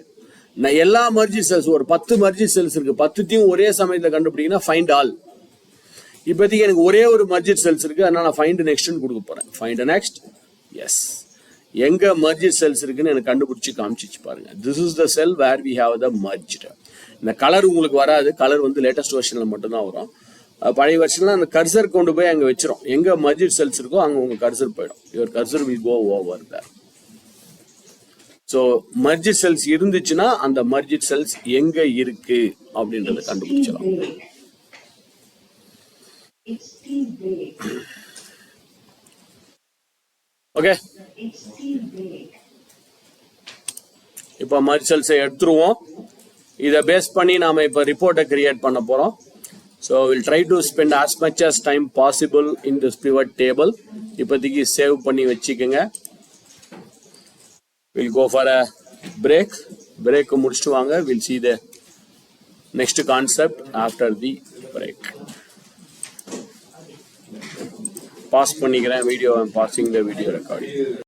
நான் எல்லா மர்ஜ் செல்ஸ் ஒரு 10 மர்ஜ் செல்ஸ் இருக்கு. 10த்தையும் ஒரே சமயத்துல கண்டுபிடிக்கணும். Find all. இப்போதைக்கு எனக்கு ஒரே ஒரு மர்ஜ் செல்ஸ் இருக்கு. அதனால நான் ஃபைண்ட் நெக்ஸ்ட்னு கொடுக்க போறேன். Find next. எஸ். எங்க மர்ஜ் செல்ஸ் இருக்குன்னு எனக்கு கண்டுபிடிச்சு காமிச்சிச்சு பாருங்க. This is the cell where we have the merged. இந்த கலர் உங்களுக்கு வராது. கலர் வந்து லேட்டஸ்ட் வெர்ஷன்ல மட்டும்தான் வரும். பழைய வெர்ஷன்ல அந்த கர்சர் கொண்டு போய் அங்க வச்சிரும். எங்க மர்ஜ் செல்ஸ் இருக்கோ அங்க உங்க கர்சர் போயிடும். Your cursor will go over there. So merge cells இருந்துச்சுன்னா அந்த மர்ஜ் செல்ஸ் எங்க இருக்கு அப்படின்றத கண்டுபிடிச்சலாம். ஓகே. இப்போ மர்ஜ் செல்ஸை எடுத்துருவோம். இதை பேஸ் பண்ணி நாம இப்போ ரிப்போர்ட்டை கிரியேட் பண்ண போறோம். So will try to spend as much as time possible in this pivot table. இப்போதைக்கு சேவ் பண்ணி வச்சுக்கோங்க. We'll go for a break. Break முடிச்சுட்டு வாங்க. We'll see the next concept after the break. Pass பண்ணிக்கிறேன் video. Passing the video recording.